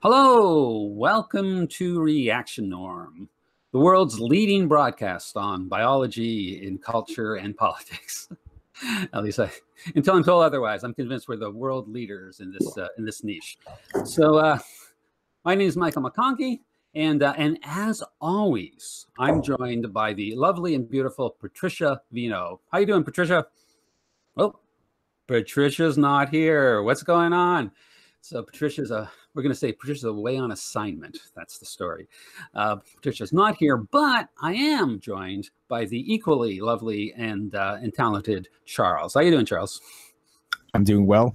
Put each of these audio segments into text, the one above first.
Hello, welcome to Reaction Norm, the world's leading broadcast on biology in culture and politics. At least until I'm told otherwise, I'm convinced we're the world leaders in this niche. So my name is Michael McConkey, and as always, I'm joined by the lovely and beautiful Patricia Vino. How you doing, Patricia? Oh, Patricia's not here. What's going on? So we're going to say Patricia's away on assignment. That's the story. Patricia's not here, but I am joined by the equally lovely and talented Charles. How you doing, Charles? I'm doing well.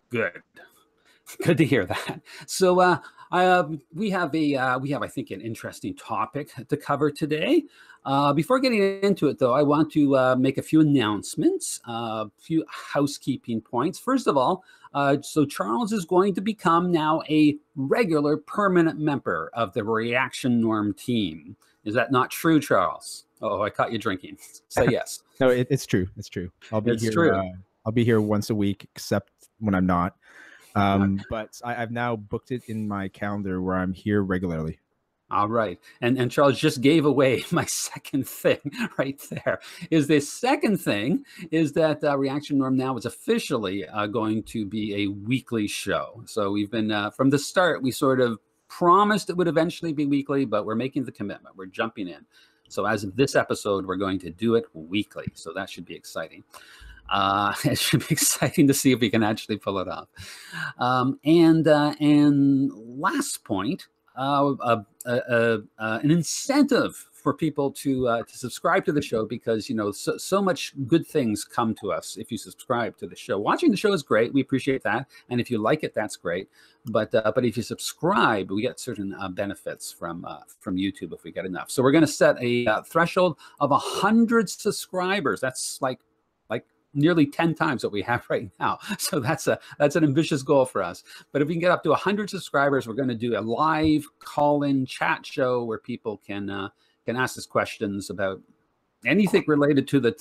Good. Good to hear that. So we have, I think, an interesting topic to cover today. Before getting into it, though, I want to make a few announcements, a few housekeeping points. First of all, so Charles is going to become now a regular permanent member of the Reaction Norm team. Is that not true, Charles? Oh, I caught you drinking. Say yes. No, it's true. It's true. I'll be here. True. I'll be here once a week, except when I'm not. But I've now booked it in my calendar where I'm here regularly. All right. And Charles just gave away my second thing right there. The second thing is that Reaction Norm now is officially going to be a weekly show. So we've been, from the start, we sort of promised it would eventually be weekly, but we're making the commitment. We're jumping in. So as of this episode, we're going to do it weekly. So that should be exciting. It should be exciting to see if we can actually pull it off. And last point, an incentive for people to subscribe to the show, because so much good things come to us if you subscribe to the show. Watching the show is great; we appreciate that, and if you like it, that's great. But if you subscribe, we get certain benefits from YouTube if we get enough. So we're going to set a threshold of 100 subscribers. That's like nearly 10 times what we have right now. So that's an ambitious goal for us. But if we can get up to 100 subscribers, we're going to do a live call-in chat show where people can ask us questions about anything related to the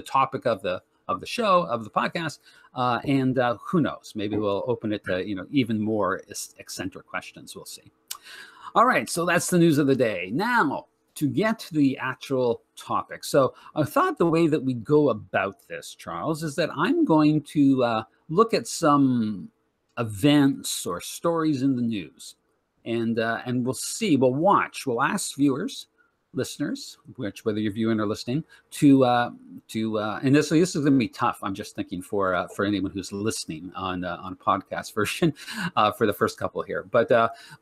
topic of the show, of the podcast, and who knows, maybe we'll open it to even more eccentric questions. We'll see. All right, so that's the news of the day. Now, to get to the actual topic. So I thought the way that we go about this, Charles, is that I'm going to look at some events or stories in the news, and we'll ask viewers, listeners, whether you're viewing or listening, and this is going to be tough. I'm just thinking for anyone who's listening on podcast version for the first couple here, but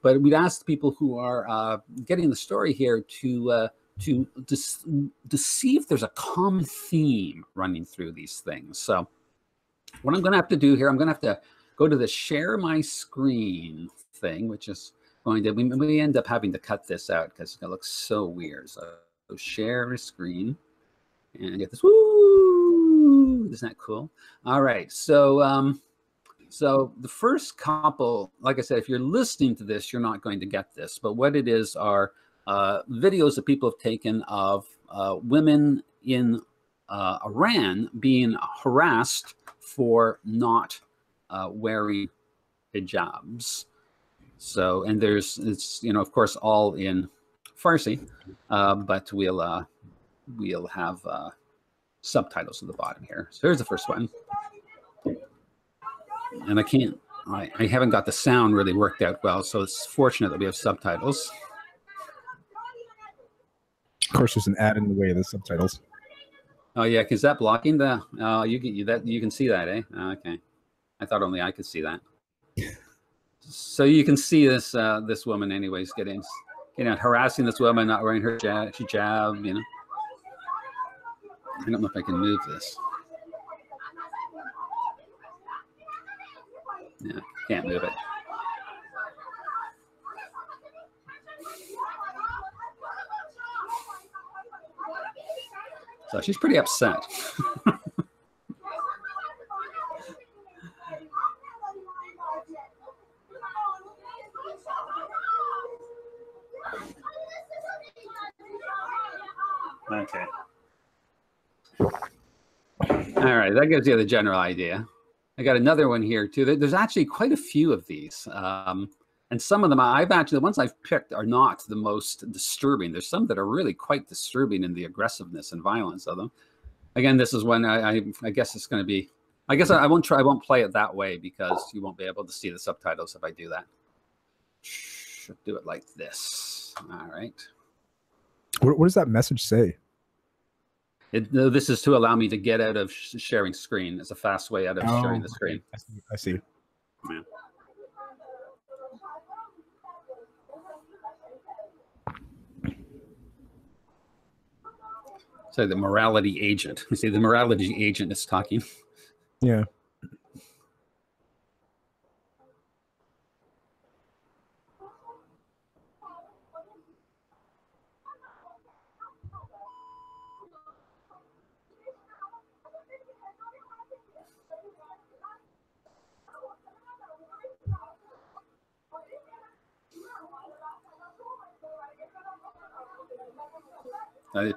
we'd ask people who are getting the story here to see if there's a common theme running through these things. So what I'm going to have to do here, I'm going to have to go to the share my screen thing, which is we end up having to cut this out because it looks so weird. So share screen and get this. Woo! Isn't that cool? All right. So the first couple, like I said, if you're listening to this, you're not going to get this. But what it is are videos that people have taken of women in Iran being harassed for not wearing hijabs. So, and it's of course all in Farsi, but we'll have subtitles at the bottom here. So here's the first one, and I haven't got the sound really worked out well, so it's fortunate that we have subtitles. Of course, there's an ad in the way of the subtitles. Oh yeah, is that blocking the? You can see that, eh? Okay, I thought only I could see that. So you can see this woman, anyways, getting harassing this woman not wearing her hijab. I don't know if I can move this. Yeah, can't move it. So she's pretty upset. Okay. All right, that gives you the general idea. I got another one here too. There's actually quite a few of these. And some of them, the ones I've picked are not the most disturbing. There's some that are really quite disturbing in the aggressiveness and violence of them. Again, this is one I guess it's going to be, I guess I won't play it that way because you won't be able to see the subtitles if I do that. Should do it like this. All right. What does that message say? This is to allow me to get out of sharing screen. It's a fast way out of sharing the screen. I see. Yeah. So the morality agent. You see, the morality agent is talking. Yeah.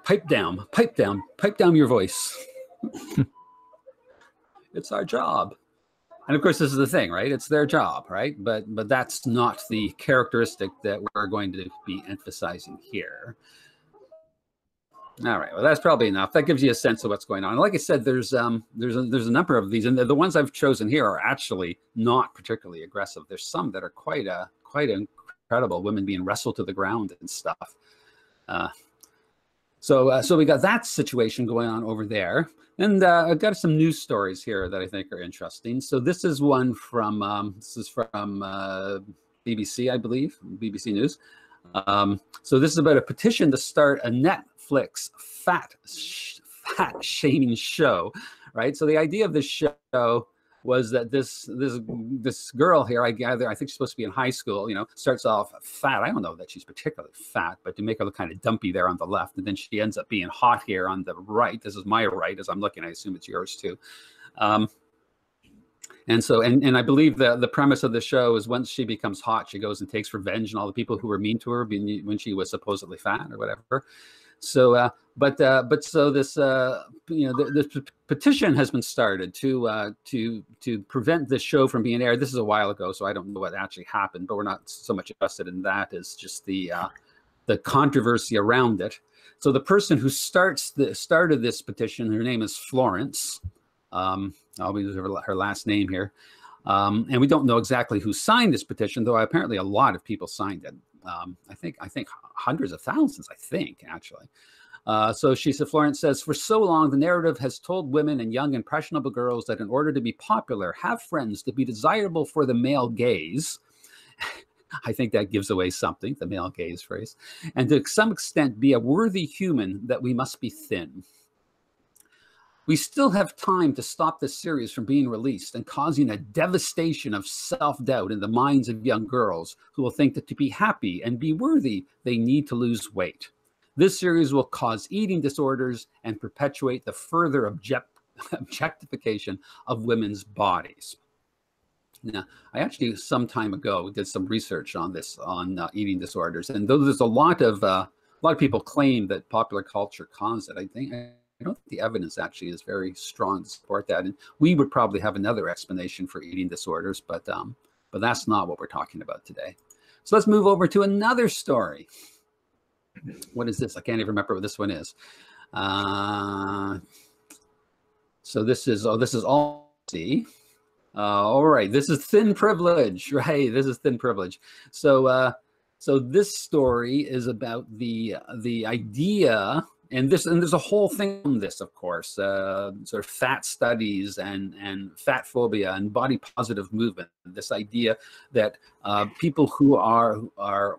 Pipe down your voice. It's our job. And of course, this is the thing, right? It's their job, right? But that's not the characteristic that we're going to be emphasizing here. All right, well, that's probably enough. That gives you a sense of what's going on. Like I said, there's a number of these, and the ones I've chosen here are actually not particularly aggressive. There's some that are quite incredible, women being wrestled to the ground and stuff. So we got that situation going on over there. And I've got some news stories here that I think are interesting. So this is one from BBC, I believe, BBC News. So this is about a petition to start a Netflix fat shaming show, right? So the idea of this show was that this girl here, I gather, I think she's supposed to be in high school, starts off fat. I don't know that she's particularly fat, but to make her look kind of dumpy there on the left. And then she ends up being hot here on the right. This is my right as I'm looking. I assume it's yours too. And so, and I believe the premise of the show is once she becomes hot, she goes and takes revenge on all the people who were mean to her when she was supposedly fat or whatever. So, but so this, this petition has been started to prevent this show from being aired. This is a while ago, so I don't know what actually happened, but we're not so much interested in that as just the controversy around it. So the person who started this petition, her name is Florence. I'll use her last name here. And we don't know exactly who signed this petition, though apparently a lot of people signed it. I think hundreds of thousands, I think, actually. So Florence says, for so long, the narrative has told women and young impressionable girls that in order to be popular, have friends, to be desirable for the male gaze, I think that gives away something, the male gaze phrase, and to some extent be a worthy human, that we must be thin. We still have time to stop this series from being released and causing a devastation of self-doubt in the minds of young girls who will think that to be happy and be worthy, they need to lose weight. This series will cause eating disorders and perpetuate the further objectification of women's bodies. Now, I actually some time ago did some research on this, on eating disorders, and though there's a lot of people claim that popular culture caused it, I don't think the evidence actually is very strong to support that. And we would probably have another explanation for eating disorders, but that's not what we're talking about today. So let's move over to another story. What is this? I can't even remember what this one is. So this is all see. All right, this is thin privilege, right? This is thin privilege. So this story is about the idea. And there's a whole thing on this, of course, sort of fat studies and fat phobia and body positive movement. This idea that people who are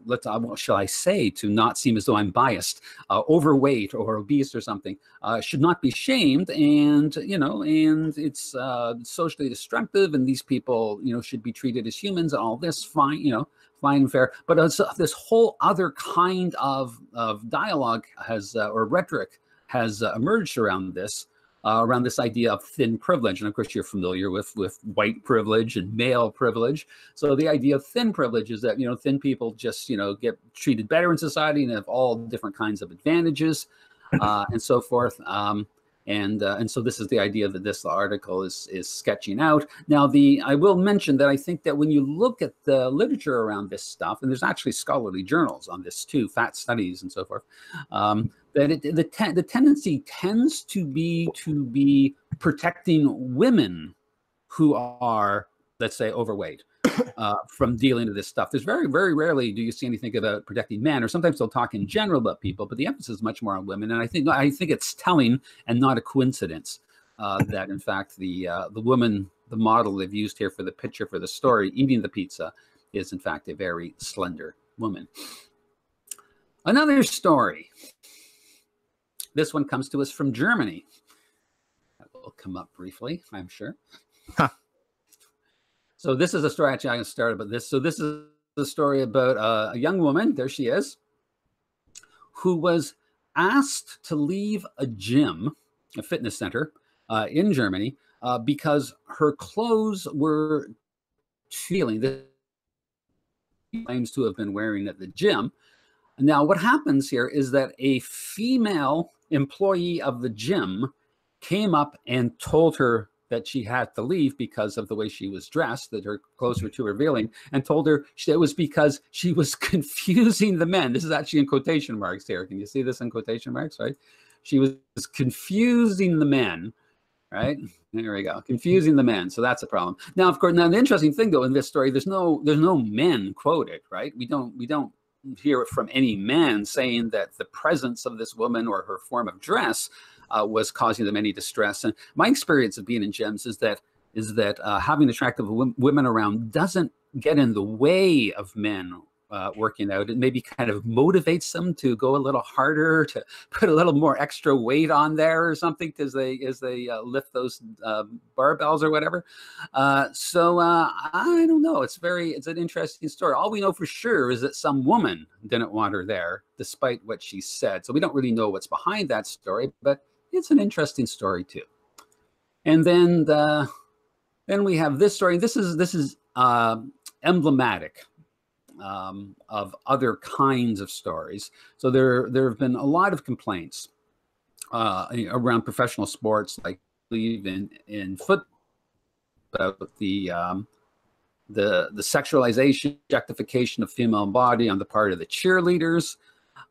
what shall I say, to not seem as though I'm biased, overweight or obese or something, should not be shamed, and it's socially destructive, and these people should be treated as humans, and all this fine, fine and fair. But this whole other kind of dialogue or rhetoric has emerged around this idea of thin privilege. And of course, you're familiar with white privilege and male privilege. So the idea of thin privilege is that, thin people just, get treated better in society and have all different kinds of advantages and so forth. And so this is the idea that this article is sketching out. Now, I will mention that I think that when you look at the literature around this stuff, and there's actually scholarly journals on this too, fat studies and so forth, that the tendency tends to be protecting women who are, let's say, overweight. From dealing with this stuff. There's very, very rarely do you see anything about protecting men, or sometimes they'll talk in general about people, but the emphasis is much more on women. And I think it's telling and not a coincidence that in fact the woman, the model they've used here for the picture for the story, eating the pizza, is in fact a very slender woman. Another story. This one comes to us from Germany. That will come up briefly, I'm sure. So this is a story, actually, I'm going to start about this. So this is the story about a young woman, there she is, who was asked to leave a gym, a fitness center in Germany, because her clothes were feeling that she claims to have been wearing at the gym. Now, what happens here is that a female employee of the gym came up and told her that she had to leave because of the way she was dressed, that her clothes were too revealing, and told her it was because she was confusing the men. This is actually in quotation marks here. Can you see this in quotation marks, right? She was confusing the men, right? There we go, confusing the men. So that's a problem. Now, of course, now the interesting thing though in this story, there's no men quoted, right? We don't hear it from any man saying that the presence of this woman or her form of dress was causing them any distress. And my experience of being in gyms is that having attractive women around doesn't get in the way of men working out. It maybe kind of motivates them to go a little harder, to put a little more extra weight on there or something as they lift those barbells or whatever. So I don't know. It's an interesting story. All we know for sure is that some woman didn't want her there, despite what she said. So we don't really know what's behind that story, but it's an interesting story too. And then we have this story. This is emblematic of other kinds of stories. So there have been a lot of complaints around professional sports, like in football, about the sexualization, objectification of female body on the part of the cheerleaders.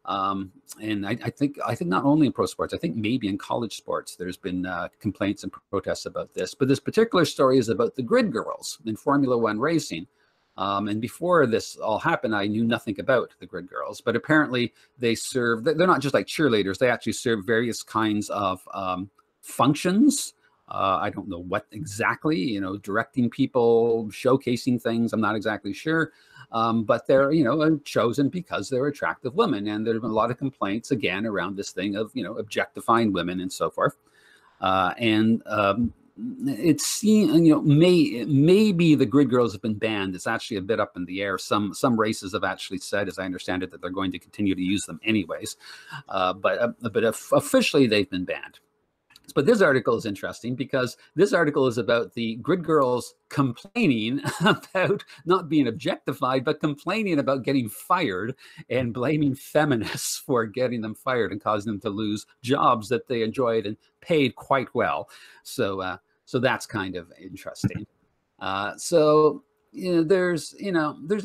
And I think not only in pro sports, I think maybe in college sports, there's been complaints and protests about this. But this particular story is about the grid girls in Formula One racing. And before this all happened, I knew nothing about the grid girls. But apparently they're not just like cheerleaders. They actually serve various kinds of functions. I don't know what exactly, directing people, showcasing things. I'm not exactly sure. But they're, chosen because they're attractive women. And there have been a lot of complaints, again, around this thing of, objectifying women and so forth. It seems, maybe the grid girls have been banned. It's actually a bit up in the air. Some races have actually said, as I understand it, that they're going to continue to use them anyways. But officially, they've been banned. But this article is interesting because this article is about the grid girls complaining about not being objectified, but complaining about getting fired and blaming feminists for getting them fired and causing them to lose jobs that they enjoyed and paid quite well. So that's kind of interesting. There's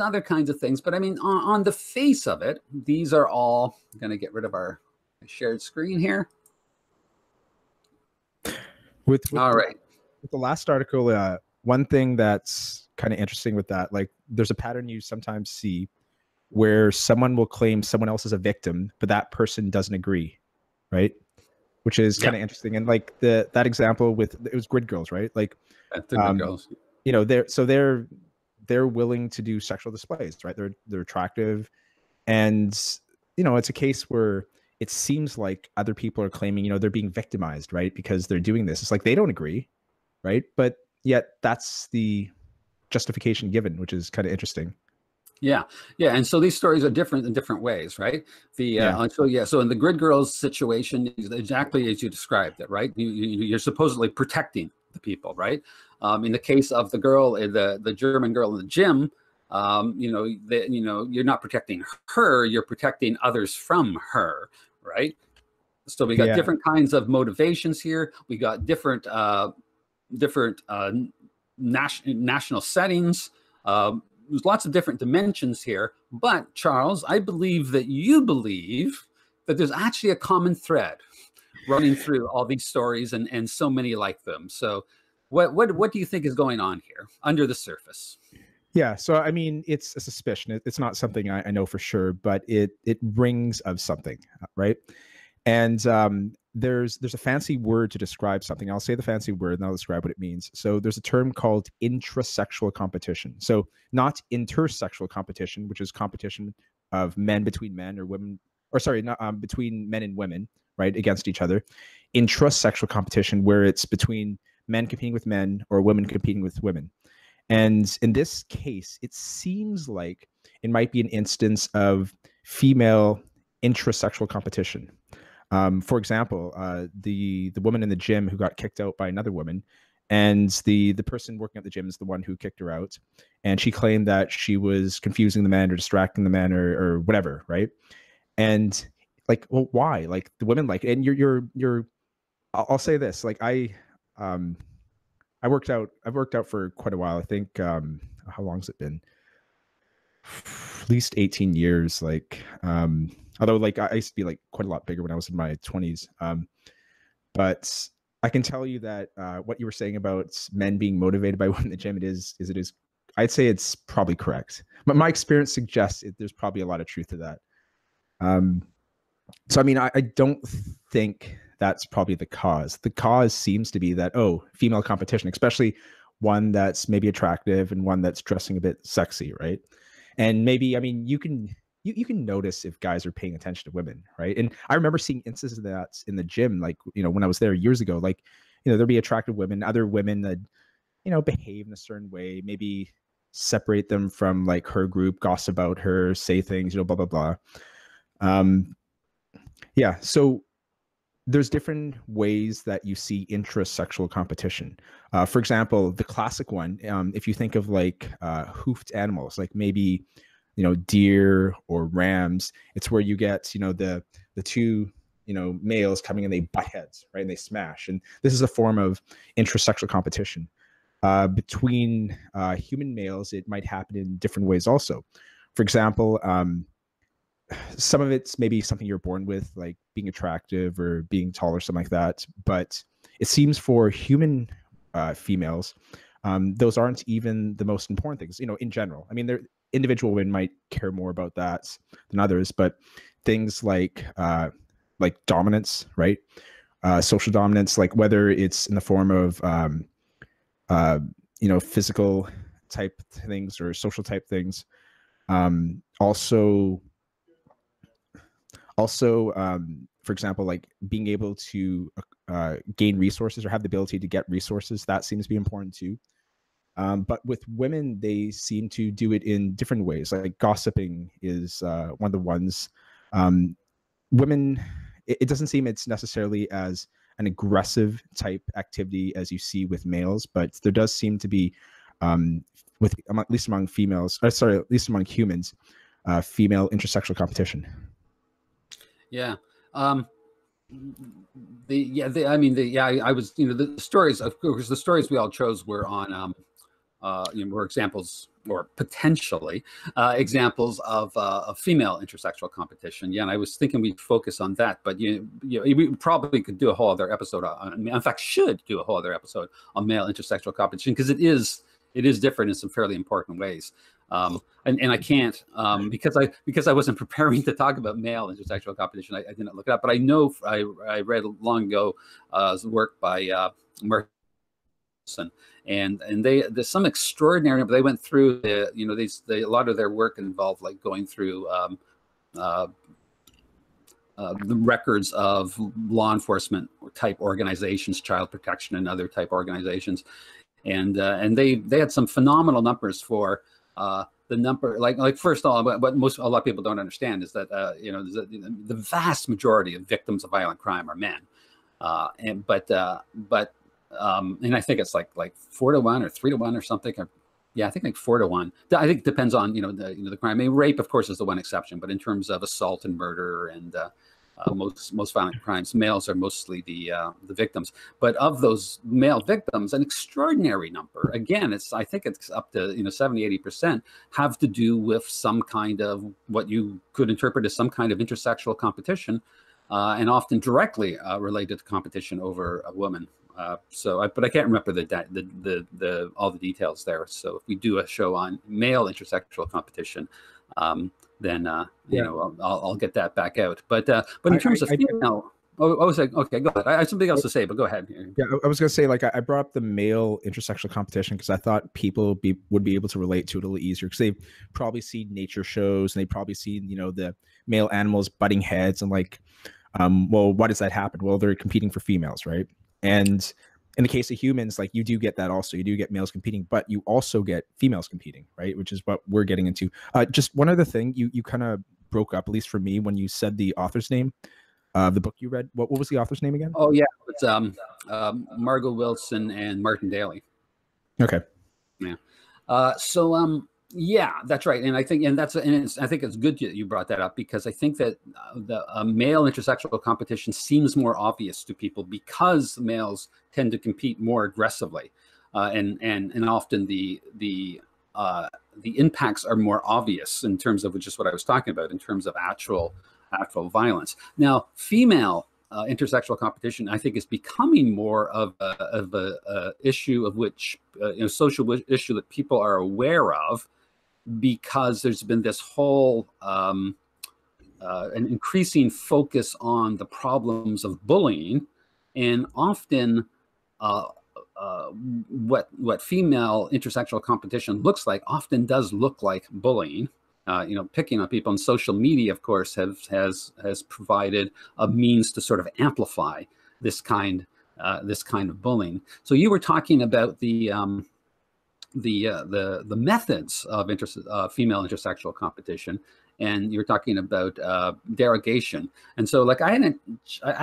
other kinds of things, but I mean, on the face of it, these are all. I'm going to get rid of our shared screen here. All right. With the last article, one thing that's kind of interesting with that, like there's a pattern you sometimes see where someone will claim someone else is a victim, but that person doesn't agree, right? Which is kind of interesting. And like that example it was grid girls, right? Like the grid girls. They're willing to do sexual displays, right? They're attractive, and it's a case where it seems like other people are claiming, they're being victimized, right? Because they're doing this. It's like they don't agree, right? But yet that's the justification given, which is kind of interesting. Yeah. And so these stories are different in different ways, right? So in the grid girls situation, exactly as you described it, right? You're supposedly protecting the people, right? In the case of the girl, the German girl in the gym, you're not protecting her, you're protecting others from her, right? So we got Yeah. different kinds of motivations here. We got different national settings. There's lots of different dimensions here. But Charles, I believe that you believe that there's actually a common thread running through all these stories and so many like them. So what do you think is going on here under the surface? Yeah, so I mean, it's a suspicion. It's not something I know for sure, but it rings of something, right? And there's a fancy word to describe something. I'll say the fancy word and I'll describe what it means. So there's a term called intrasexual competition. So not intersexual competition, which is competition of men between men or women, or sorry, not between men and women, right, against each other. Intrasexual competition, where it's between men competing with men or women competing with women. And in this case, it seems like it might be an instance of female intrasexual competition. For example, the woman in the gym who got kicked out by another woman, and the person working at the gym is the one who kicked her out, and she claimed that she was confusing the men or distracting the men or whatever, right? And like, well, why? Like the women like, and you're. I'll say this, like I worked out. I've worked out for quite a while. I think how long has it been? At least 18 years. Like although like I used to be like quite a lot bigger when I was in my 20s. But I can tell you that what you were saying about men being motivated by women in the gym, it is I'd say it's probably correct. But my experience suggests there's probably a lot of truth to that. So I mean, I don't think that's probably the cause. The cause seems to be that, oh, female competition, especially one that's maybe attractive and one that's dressing a bit sexy, right? And maybe, I mean, you can notice if guys are paying attention to women, right? And I remember seeing instances of that in the gym, like, you know, when I was there years ago, like, you know, there'd be attractive women, other women that, you know, behave in a certain way, maybe separate them from like her group, gossip about her, say things, you know, blah, blah, blah. Yeah. So there's different ways that you see intrasexual competition. For example, the classic one, if you think of like hoofed animals, like maybe, you know, deer or rams, it's where you get, you know, the two, you know, males coming and they butt heads, right? And they smash. And this is a form of intrasexual competition. Between human males, it might happen in different ways also. For example, some of it's maybe something you're born with, like being attractive or being tall or something like that. But it seems for human females, those aren't even the most important things, you know, in general. I mean, individual women might care more about that than others, but things like dominance, right? Social dominance, like whether it's in the form of, you know, physical type things or social type things. Also, for example, like being able to gain resources or have the ability to get resources, that seems to be important too. But with women, they seem to do it in different ways. Like gossiping is one of the ones. Women, it doesn't seem it's necessarily as an aggressive type activity as you see with males, but there does seem to be, with at least among females, sorry, at least among humans, female intersexual competition. Yeah. I was, you know, the stories, of course, the stories we all chose were on, you know, were examples or potentially examples of female intersexual competition. Yeah, and I was thinking we'd focus on that, but we probably could do a whole other episode on, in fact, should do a whole other episode on male intersexual competition, because it is different in some fairly important ways. And I can't because I wasn't preparing to talk about male intersexual competition. I didn't look it up, but I know I read long ago work by Mark, and there's some extraordinary. They went through a lot of their work involved like going through the records of law enforcement type organizations, child protection and other type organizations, and they had some phenomenal numbers for the number, like first of all, what a lot of people don't understand is that the vast majority of victims of violent crime are men, and I think it's like 4-to-1 or 3-to-1 or something. Yeah, I think like 4-to-1. I think it depends on the crime. I mean, rape, of course, is the one exception, but in terms of assault and murder and most violent crimes. Males are mostly the victims, but of those male victims, an extraordinary number, again, I think it's up to 70-80% have to do with some kind of what you could interpret as some kind of intrasexual competition, and often directly related to competition over a woman. But I can't remember all the details there. So if we do a show on male intersexual competition, then I'll get that back out. But in terms of female, I was like, okay, go ahead. I have something else to say, but go ahead. Yeah, I was gonna say, like, I brought up the male intersexual competition because I thought people would be able to relate to it a little easier, because they've probably seen nature shows and they probably seen the male animals butting heads and like, well, why does that happen? Well, they're competing for females, right? And in the case of humans, like, you do get that also. You do get males competing, but you also get females competing, right? Which is what we're getting into. Just one other thing, you kind of broke up, at least for me, when you said the author's name of the book you read. What was the author's name again? Oh yeah, it's Margot Wilson and Martin Daly. Okay. Yeah. Yeah, that's right, and I think I think it's good that you brought that up, because I think that the male intersexual competition seems more obvious to people because males tend to compete more aggressively, and often the impacts are more obvious in terms of just what I was talking about in terms of actual violence. Now, female intersexual competition, I think, is becoming more of a issue of which social issue that people are aware of, because there's been this whole an increasing focus on the problems of bullying, and often what female intersexual competition looks like often does look like bullying. Picking on people, and social media, of course, has provided a means to sort of amplify this kind of bullying. So you were talking about the methods of female intersexual competition, and you're talking about derogation. And so, like, I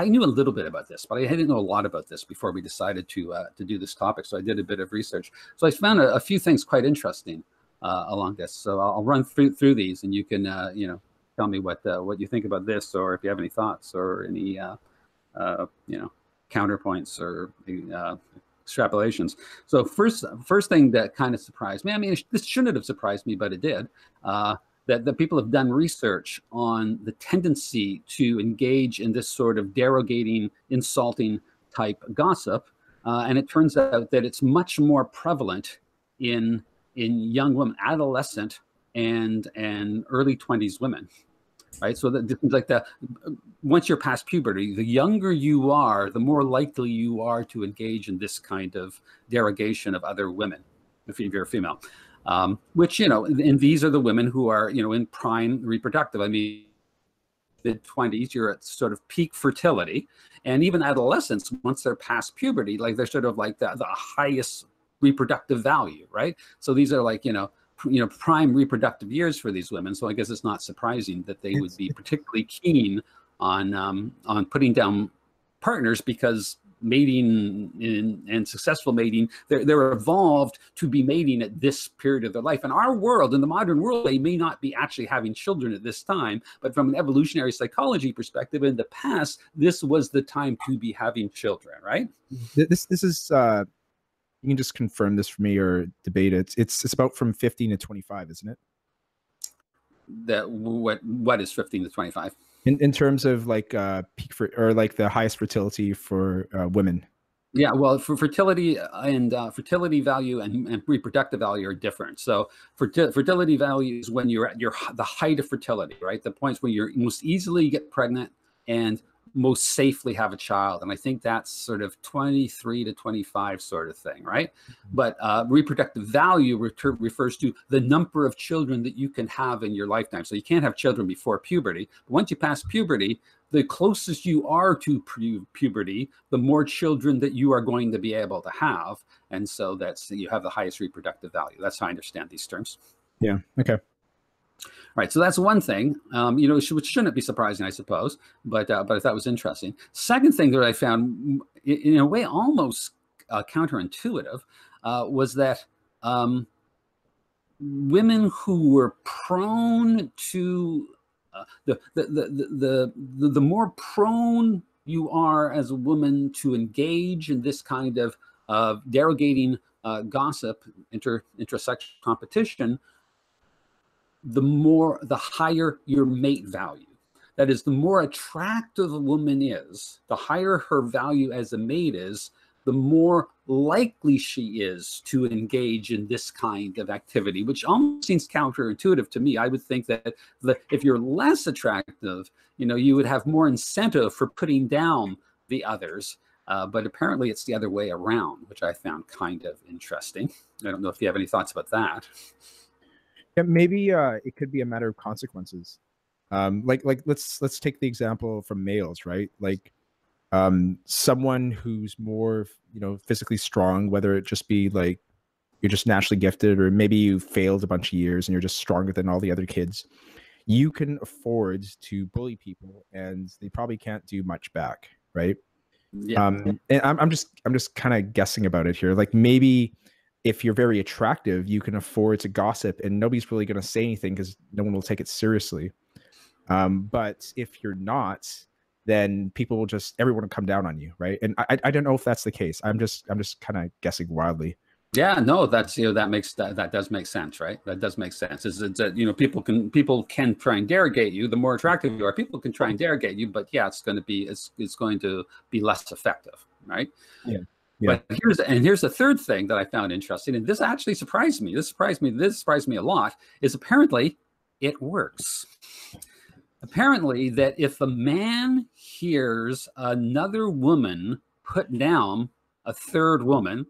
knew a little bit about this, but I didn't know a lot about this before we decided to do this topic. So I did a bit of research. So I found a few things quite interesting along this. So I'll run through these, and you can tell me what you think about this, or if you have any thoughts or any counterpoints or extrapolations. So first thing that kind of surprised me, I mean, this shouldn't have surprised me, but it did, that people have done research on the tendency to engage in this sort of derogating, insulting type gossip, and it turns out that it's much more prevalent in young women, adolescent and early 20s women. Right, so once you're past puberty, the younger you are, the more likely you are to engage in this kind of derogation of other women, if you're a female. Which and these are the women who are in prime reproductive. I mean, mid-20s, you're at sort of peak fertility, and even adolescents, once they're past puberty, like they're sort of like the highest reproductive value, right? So these are like prime reproductive years for these women. So I guess it's not surprising that they would be particularly keen on putting down partners, because mating and successful mating, they're evolved to be mating at this period of their life. In our world, in the modern world, they may not be actually having children at this time, but from an evolutionary psychology perspective, in the past, this was the time to be having children, right? This is you can just confirm this for me or debate it. It's about from 15 to 25, isn't it? That what is 15 to 25? In terms of like peak or like the highest fertility for women. Yeah, well, for fertility and fertility value and reproductive value are different. So fertility value is when you're at the height of fertility, right? The points where you're most easily get pregnant and most safely have a child. And I think that's sort of 23 to 25 sort of thing, right? But reproductive value refers to the number of children that you can have in your lifetime. So you can't have children before puberty. But once you pass puberty, the closest you are to puberty, the more children that you are going to be able to have. And so you have the highest reproductive value. That's how I understand these terms. Yeah, okay. All right, so that's one thing, which shouldn't be surprising, I suppose, but I thought was interesting. Second thing that I found, in a way, almost counterintuitive, was that women who were prone to the more prone you are as a woman to engage in this kind of derogating gossip, intrasexual competition, the higher your mate value. That is, the more attractive a woman is, the higher her value as a mate is, the more likely she is to engage in this kind of activity, which almost seems counterintuitive to me. I would think that if you're less attractive, you would have more incentive for putting down the others. But apparently it's the other way around, which I found kind of interesting. I don't know if you have any thoughts about that. Yeah, maybe it could be a matter of consequences. Like let's take the example from males, right? Like someone who's more, physically strong, whether it just be like you're just naturally gifted, or maybe you failed a bunch of years and you're just stronger than all the other kids, you can afford to bully people and they probably can't do much back, right? Yeah. And I'm just kind of guessing about it here. Like maybe if you're very attractive, you can afford to gossip and nobody's really going to say anything because no one will take it seriously. But if you're not, then everyone will come down on you, right? And I don't know if that's the case. I'm just kind of guessing wildly. Yeah, no, that's that does make sense, right? That does make sense. Is that people can try and derogate you. The more attractive you are, people can try and derogate you, but yeah, it's going to be less effective, right? Yeah. Yeah. But here's the third thing that I found interesting, and this actually surprised me. This surprised me a lot. Is apparently it works. Apparently, that if a man hears another woman put down a third woman,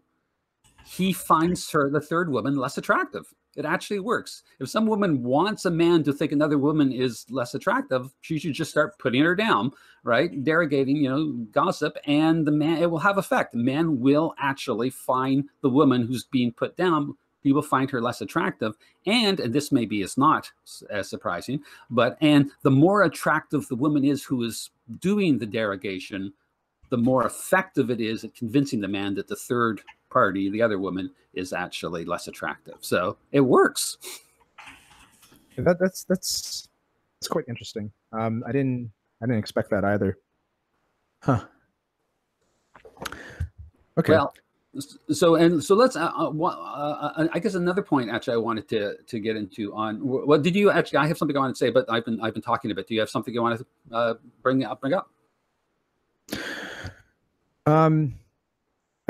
he finds the third woman less attractive. It actually works. If some woman wants a man to think another woman is less attractive, she should just start putting her down, right? Derogating, gossip, and it will have effect. The man will actually find the woman who's being put down. He will find her less attractive. And this maybe is not as surprising, and the more attractive the woman is who is doing the derogation, the more effective it is at convincing the man that the third party, the other woman, is actually less attractive. So it works. That's quite interesting. I didn't expect that either. Huh. Okay. Well, so let's. I guess another point actually I wanted to get into on. What did you actually? I have something I want to say, but I've been talking a bit. Do you have something you want to bring up? I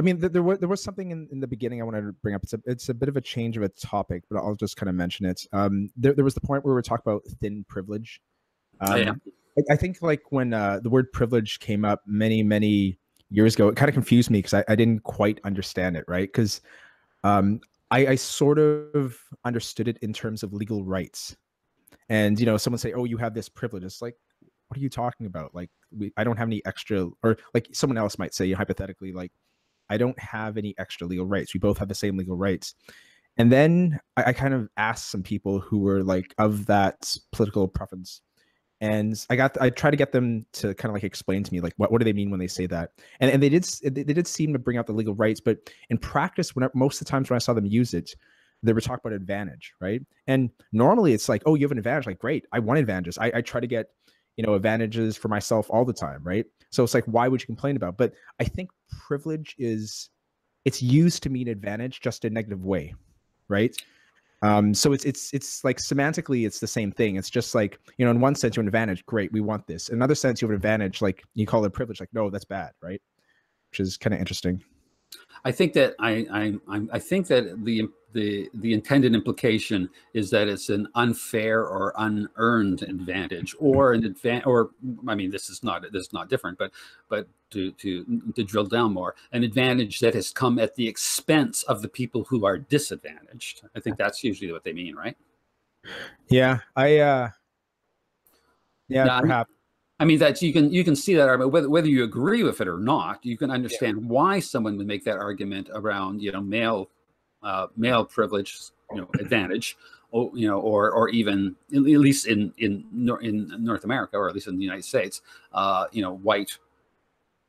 mean, there was something in the beginning I wanted to bring up. It's a bit of a change of a topic, but I'll just kind of mention it. There was the point where we were talking about thin privilege. Yeah. I think like when the word privilege came up many years ago, it kind of confused me because I didn't quite understand it, right? Because I sort of understood it in terms of legal rights. And, someone say, oh, you have this privilege. It's like, what are you talking about? Like, I don't have any extra, or like someone else might say, hypothetically, like, I don't have any extra legal rights. We both have the same legal rights. And then I kind of asked some people who were like of that political preference. And I tried to get them to kind of like explain to me, like, what do they mean when they say that? And they did seem to bring out the legal rights, but in practice, most of the times when I saw them use it, they were talking about advantage, right? And normally it's like, oh, you have an advantage. Like, great, I want advantages. I try to get, advantages for myself all the time, right? So it's like, why would you complain about? But I think privilege it's used to mean advantage, just in a negative way, right? So it's like semantically, it's the same thing. It's just like, in one sense you have an advantage, great, we want this. In another sense, you have an advantage, like you call it a privilege, like, no, that's bad, right? Which is kind of interesting. I think that I think that the intended implication is that it's an unfair or unearned advantage, or I mean, this is not different, but to drill down more, an advantage that has come at the expense of the people who are disadvantaged. I think that's usually what they mean, right? Yeah, perhaps. I mean, that you can see that argument, whether you agree with it or not. You can understand why someone would make that argument around male privilege, advantage, or even at least in North America, or at least in the United States, white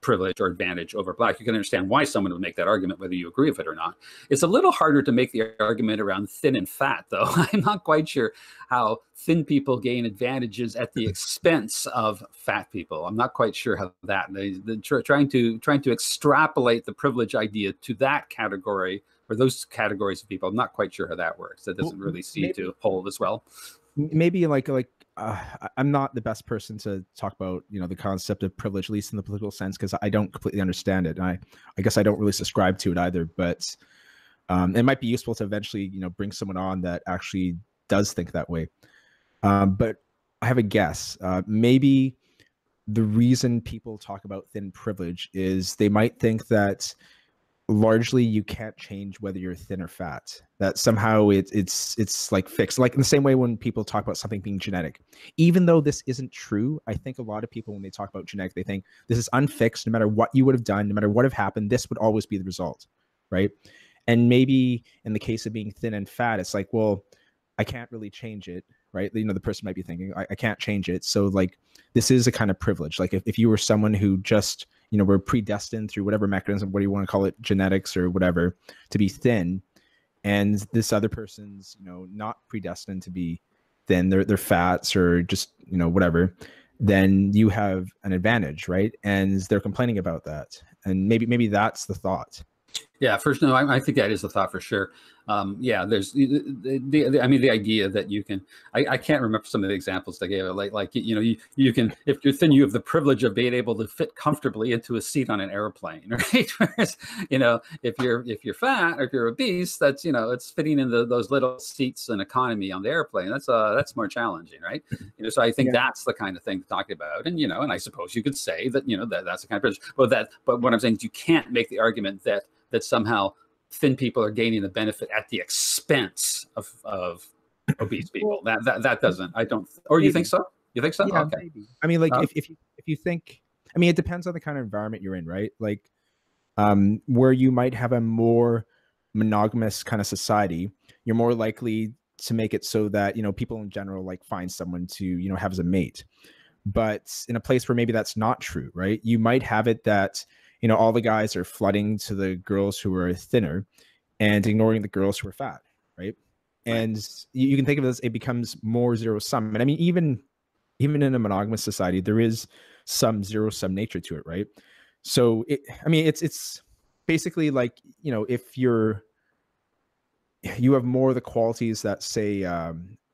privilege or advantage over black. You can understand why someone would make that argument, whether you agree with it or not. It's a little harder to make the argument around thin and fat, though. I'm not quite sure how thin people gain advantages at the expense of fat people. I'm not quite sure how that, trying to extrapolate the privilege idea to that category or those categories of people. I'm not quite sure how that works. That doesn't really seem to hold as well. Maybe I'm not the best person to talk about, the concept of privilege, at least in the political sense, because I don't completely understand it. And I guess I don't really subscribe to it either, but it might be useful to eventually, bring someone on that actually does think that way. But I have a guess. Maybe the reason people talk about thin privilege is they might think that largely you can't change whether you're thin or fat, that somehow it's like fixed, like in the same way when people talk about something being genetic. Even though this isn't true, I think a lot of people, when they talk about genetic, they think this is unfixed. No matter what you would have done, no matter what have happened, this would always be the result, right? And maybe in the case of being thin and fat, it's like, well, I can't really change it, right? The person might be thinking, I can't change it. So like, this is a kind of privilege. Like if you were someone who just, were predestined through whatever mechanism, what do you want to call it, genetics or whatever, to be thin, and this other person's, not predestined to be thin, they're fats or just, whatever, then you have an advantage, right? And they're complaining about that. And maybe that's the thought. Yeah, first, no, I think that is the thought for sure. Yeah, there's the idea that you can, I can't remember some of the examples they gave, you can, if you're thin, you have the privilege of being able to fit comfortably into a seat on an airplane, right? Whereas, if you're fat or if you're obese, that's, it's fitting in those little seats and economy on the airplane. That's more challenging, right? So I think that's the kind of thing to talk about. And, and I suppose you could say that, that's the kind of privilege, but what I'm saying is you can't make the argument that somehow thin people are gaining the benefit at the expense of obese people. That doesn't, I don't, or maybe. You think so? You think so? Yeah, okay. Maybe. I mean, like if you think, I mean, it depends on the kind of environment you're in, right? Like where you might have a more monogamous kind of society, you're more likely to make it so that, people in general like find someone to, have as a mate. But in a place where maybe that's not true, right? You might have it that, all the guys are flooding to the girls who are thinner and ignoring the girls who are fat, right? And you can think of it as it becomes more zero sum. And I mean, even in a monogamous society, there is some zero sum nature to it, right? So it's basically like, if you have more of the qualities that say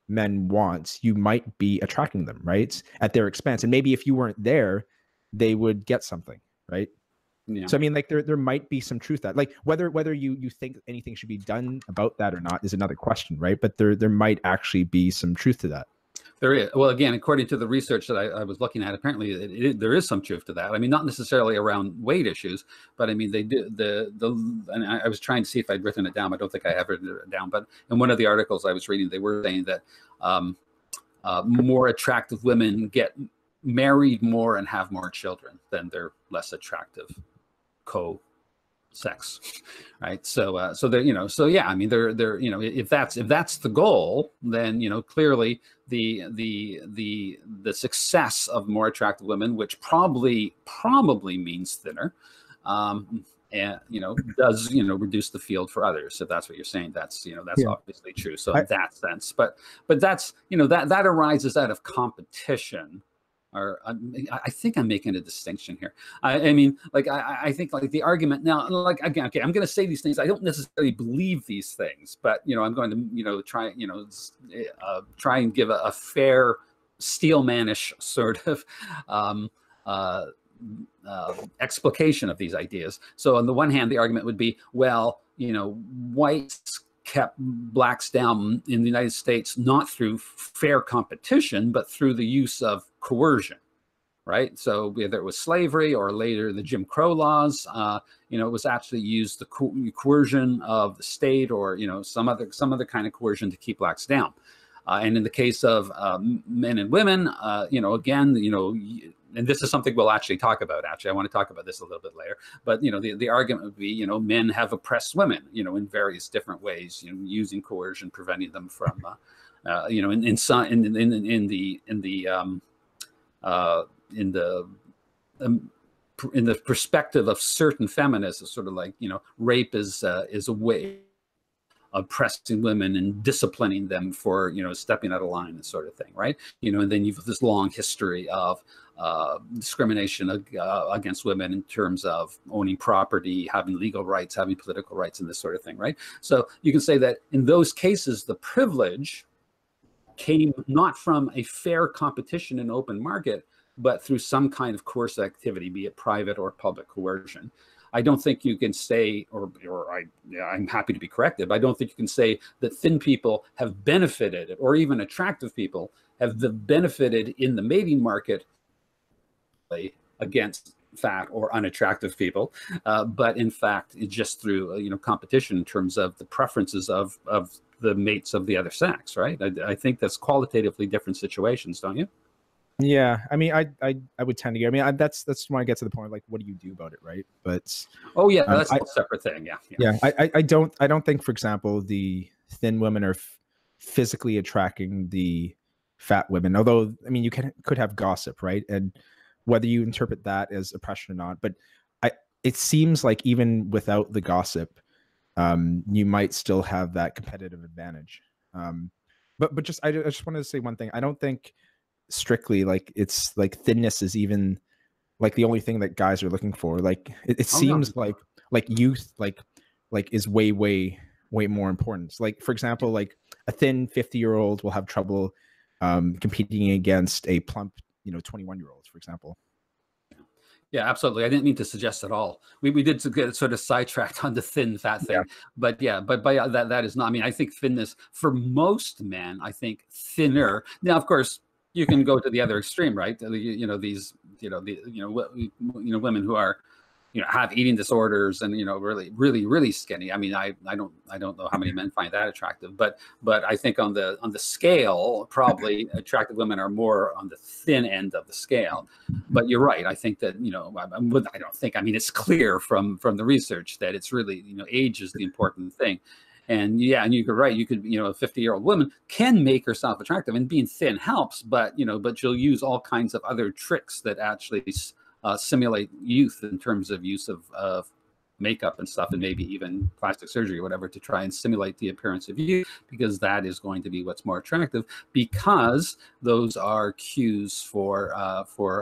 men want, you might be attracting them, right, at their expense. And maybe if you weren't there, they would get something, right? Yeah. So I mean, like there might be some truth that, like, whether you think anything should be done about that or not is another question, right? But there might actually be some truth to that. There is. Well, again, according to the research that I was looking at, apparently there is some truth to that. I mean, not necessarily around weight issues, but I mean, they do and I was trying to see if I'd written it down. I don't think I have written it down, but in one of the articles I was reading, they were saying that more attractive women get married more and have more children than their less attractive co-sex, right? So yeah, I mean, they're if that's the goal, then clearly the success of more attractive women, which probably means thinner, and does reduce the field for others. If that's what you're saying, that's obviously true. So in that sense, but that's that arises out of competition. Or I think I'm making a distinction here. I mean, like I think like the argument now, like again, okay, I'm going to say these things. I don't necessarily believe these things, but I'm going to try try and give a fair Steelmanish sort of explication of these ideas. So on the one hand, the argument would be, well, whites kept blacks down in the United States, not through fair competition, but through the use of coercion, right? So whether it was slavery or later the Jim Crow laws, it was actually used the coercion of the state or, some other kind of coercion to keep blacks down. And in the case of men and women, again, and this is something we'll actually talk about. Actually, I want to talk about this a little bit later. But the argument would be, men have oppressed women, in various different ways, using coercion, preventing them from, in the in the perspective of certain feminists, it's sort of like, rape is a way oppressing women and disciplining them for, stepping out of line, and sort of thing, right? And then you've this long history of discrimination against women in terms of owning property, having legal rights, having political rights, and this sort of thing, right? So you can say that in those cases, the privilege came not from a fair competition in open market, but through some kind of coercive activity, be it private or public coercion. I don't think you can say, I'm happy to be corrected, but I don't think you can say that thin people have benefited, or even attractive people have benefited in the mating market against fat or unattractive people, but in fact, it's just through competition in terms of the preferences of the mates of the other sex, right? I think that's qualitatively different situations, don't you? Yeah, I mean, I would tend to get. I mean, that's when I get to the point, like, what do you do about it, right? But oh yeah, that's a separate thing. Yeah. I don't think, for example, the thin women are physically attracting the fat women. Although, I mean, you could have gossip, right? And whether you interpret that as oppression or not, but it seems like even without the gossip, you might still have that competitive advantage. But just I just wanted to say one thing. I don't think strictly like it's like thinness is even like the only thing that guys are looking for. Like it seems no. like youth like is way more important. Like, for example, like a thin 50-year-old will have trouble competing against a plump 21-year-old, for example. Yeah, absolutely. I didn't mean to suggest at all. We did get sort of sidetracked on the thin fat thing, but by that is not. I mean, I think thinness for most men, I think thinner. Now, of course, you can go to the other extreme, right? These women who are have eating disorders and really skinny. I mean, I don't know how many men find that attractive, but I think on the scale, probably attractive women are more on the thin end of the scale. But you're right. I think that I don't think. I mean, it's clear from the research that it's really age is the important thing. And yeah, and you're right. You could, a 50-year-old woman can make herself attractive, and being thin helps. But but she'll use all kinds of other tricks that actually simulate youth in terms of use of makeup and stuff, and maybe even plastic surgery or whatever, to try and simulate the appearance of youth, because that is going to be what's more attractive, because those are cues for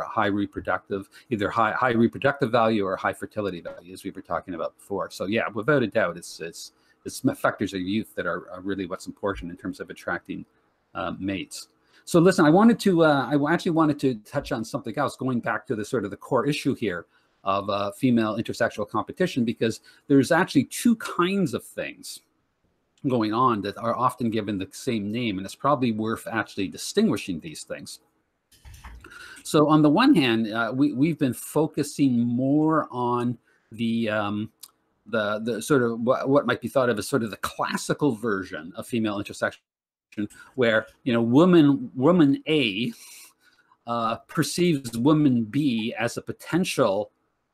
high reproductive, either high reproductive value or high fertility value, as we were talking about before. So yeah, without a doubt, it's factors of youth that are really what's important in terms of attracting mates. So listen, I actually wanted to touch on something else, going back to the sort of the core issue here of female intersexual competition, because there's actually two kinds of things going on that are often given the same name, and it's probably worth actually distinguishing these things. So on the one hand, we've been focusing more on the sort of what might be thought of as sort of the classical version of female intersection, where woman A perceives woman B as a potential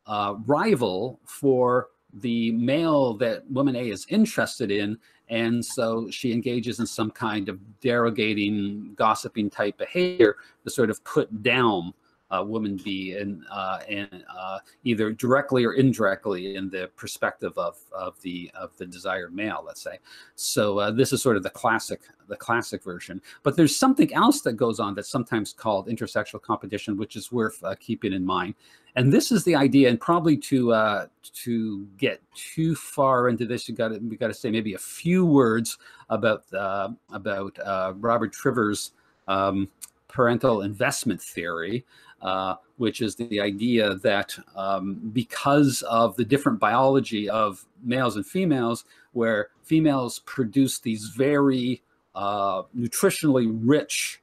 rival for the male that woman A is interested in, and so she engages in some kind of derogating, gossiping type behavior to sort of put down woman B, and either directly or indirectly in the perspective of the desired male, let's say. So this is sort of the classic version. But there's something else that goes on that's sometimes called intersexual competition, which is worth keeping in mind. And this is the idea, and probably to get too far into this, we got to say maybe a few words about Robert Trivers' parental investment theory, which is the idea that because of the different biology of males and females, where females produce these very nutritionally rich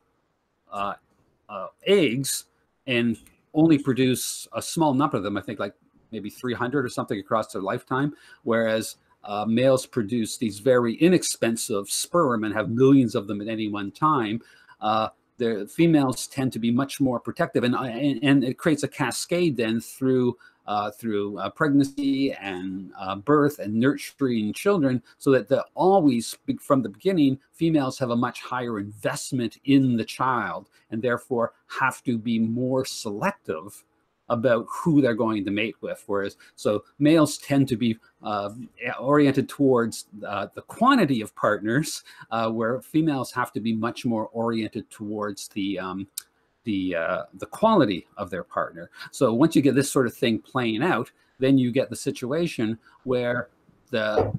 eggs and only produce a small number of them, I think like maybe 300 or something across their lifetime, whereas males produce these very inexpensive sperm and have millions of them at any one time. The females tend to be much more protective, and it creates a cascade then through pregnancy and birth and nurturing children, so that always from the beginning, females have a much higher investment in the child, and therefore have to be more selective about who they're going to mate with. Whereas, so males tend to be oriented towards the quantity of partners, where females have to be much more oriented towards the quality of their partner. So once you get this sort of thing playing out, then you get the situation where the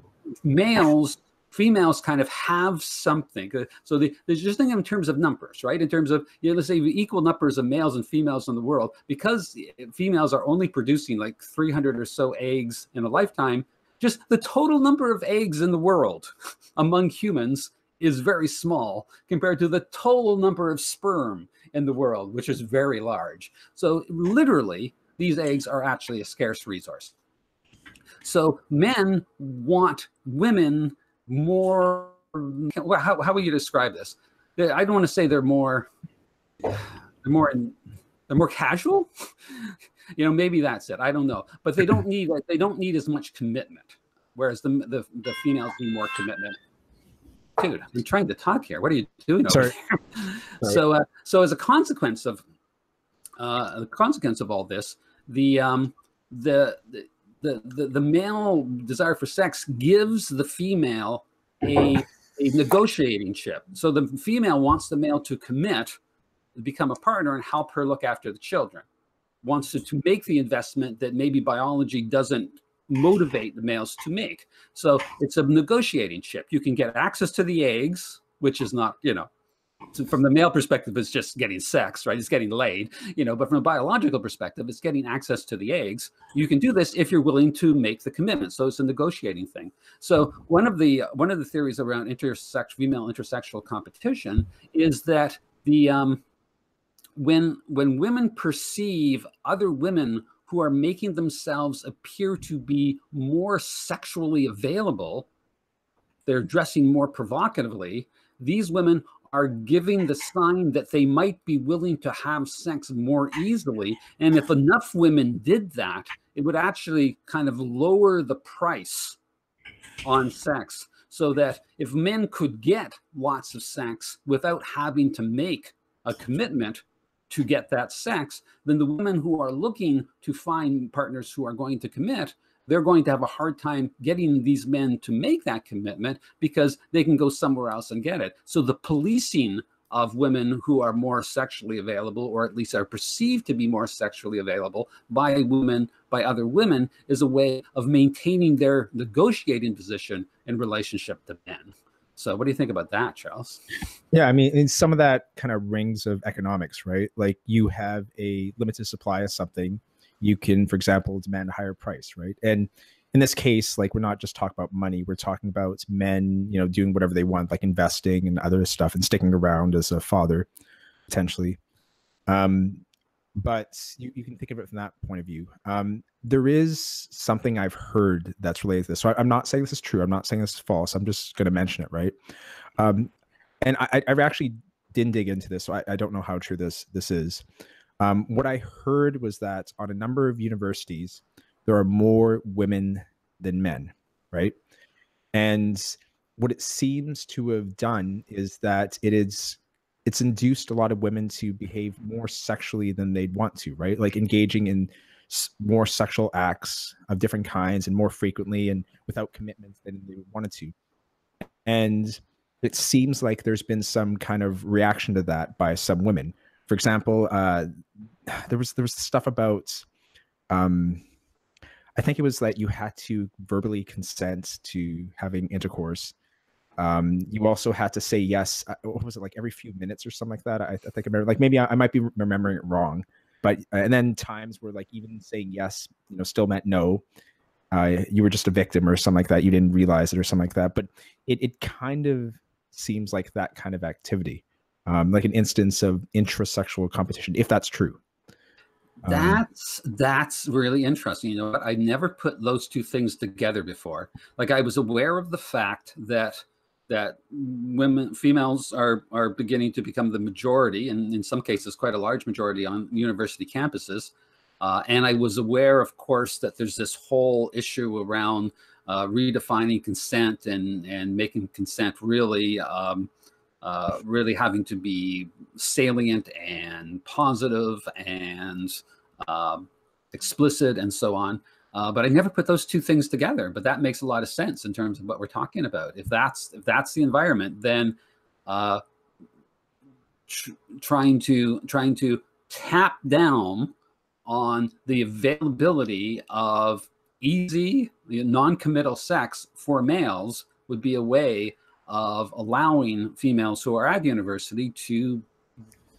females kind of have something. So there's just think in terms of numbers, right? In terms of, let's say equal numbers of males and females in the world, because females are only producing like 300 or so eggs in a lifetime, just the total number of eggs in the world among humans is very small compared to the total number of sperm in the world, which is very large. So literally, these eggs are actually a scarce resource. So men want women more. How would you describe this? I don't want to say they're more casual. Maybe that's it. I don't know, but they don't need as much commitment, whereas the females need more commitment. Dude, I'm trying to talk here. What are you doing over here? So as a consequence of all this, the male desire for sex gives the female a negotiating chip. So the female wants the male to commit, become a partner, and help her look after the children. Wants to make the investment that maybe biology doesn't motivate the males to make. So it's a negotiating chip. You can get access to the eggs, which is not, from the male perspective, it's just getting sex, right? It's getting laid, but from a biological perspective, it's getting access to the eggs. You can do this if you're willing to make the commitment. So it's a negotiating thing. So one of the theories around female intersexual competition is that when women perceive other women who are making themselves appear to be more sexually available, they're dressing more provocatively, these women are giving the sign that they might be willing to have sex more easily. And if enough women did that, it would actually kind of lower the price on sex, so that if men could get lots of sex without having to make a commitment to get that sex, then the women who are looking to find partners who are going to commit, they're going to have a hard time getting these men to make that commitment because they can go somewhere else and get it. So the policing of women who are more sexually available, or at least are perceived to be more sexually available by other women, is a way of maintaining their negotiating position in relationship to men. So what do you think about that, Charles? Yeah, I mean, some of that kind of rings of economics, right? Like you have a limited supply of something, you can, for example, demand a higher price, right? And in this case, like we're not just talking about money, we're talking about men, doing whatever they want, like investing and other stuff and sticking around as a father, potentially. But you can think of it from that point of view. There is something I've heard that's related to this. So I'm not saying this is true. I'm not saying this is false. I'm just going to mention it, right? And I've actually didn't dig into this, so I don't know how true this is. What I heard was that on a number of universities, there are more women than men, right? And what it seems to have done is that it's induced a lot of women to behave more sexually than they'd want to, right? Like engaging in more sexual acts of different kinds and more frequently and without commitments than they wanted to. And it seems like there's been some kind of reaction to that by some women. For example, there was stuff about, I think it was that you had to verbally consent to having intercourse. You also had to say yes. What was it, like every few minutes or something like that? I think I remember, like maybe I might be remembering it wrong, but and then times where like even saying yes, still meant no. You were just a victim or something like that. You didn't realize it or something like that. But it kind of seems like that kind of activity, like an instance of intrasexual competition, if that's true. That's really interesting. You know what? I never put those two things together before. Like I was aware of the fact that females are beginning to become the majority, and in some cases quite a large majority on university campuses. And I was aware, of course, that there's this whole issue around redefining consent and making consent really really having to be salient and positive and explicit and so on. But I never put those two things together. But that makes a lot of sense in terms of what we're talking about. If that's the environment, then trying to tap down on the availability of easy, non-committal sex for males would be a way of allowing females who are at university to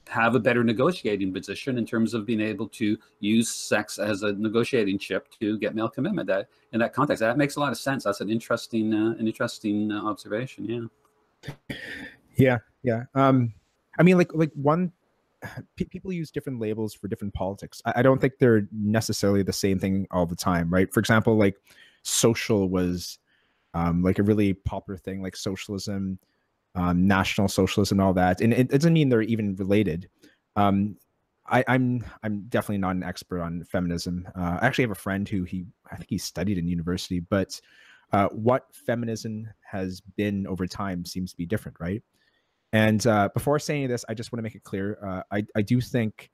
have a better negotiating position in terms of being able to use sex as a negotiating chip to get male commitment. That in that context, that makes a lot of sense. That's an interesting observation. Yeah. I mean, like one people use different labels for different politics. I don't think they're necessarily the same thing all the time, right? For example, like social was like a really popular thing, like socialism, National Socialism, and all that. And it doesn't mean they're even related. I'm definitely not an expert on feminism. I actually have a friend who I think he studied in university, but what feminism has been over time seems to be different, right? And before saying this, I just want to make it clear. I do think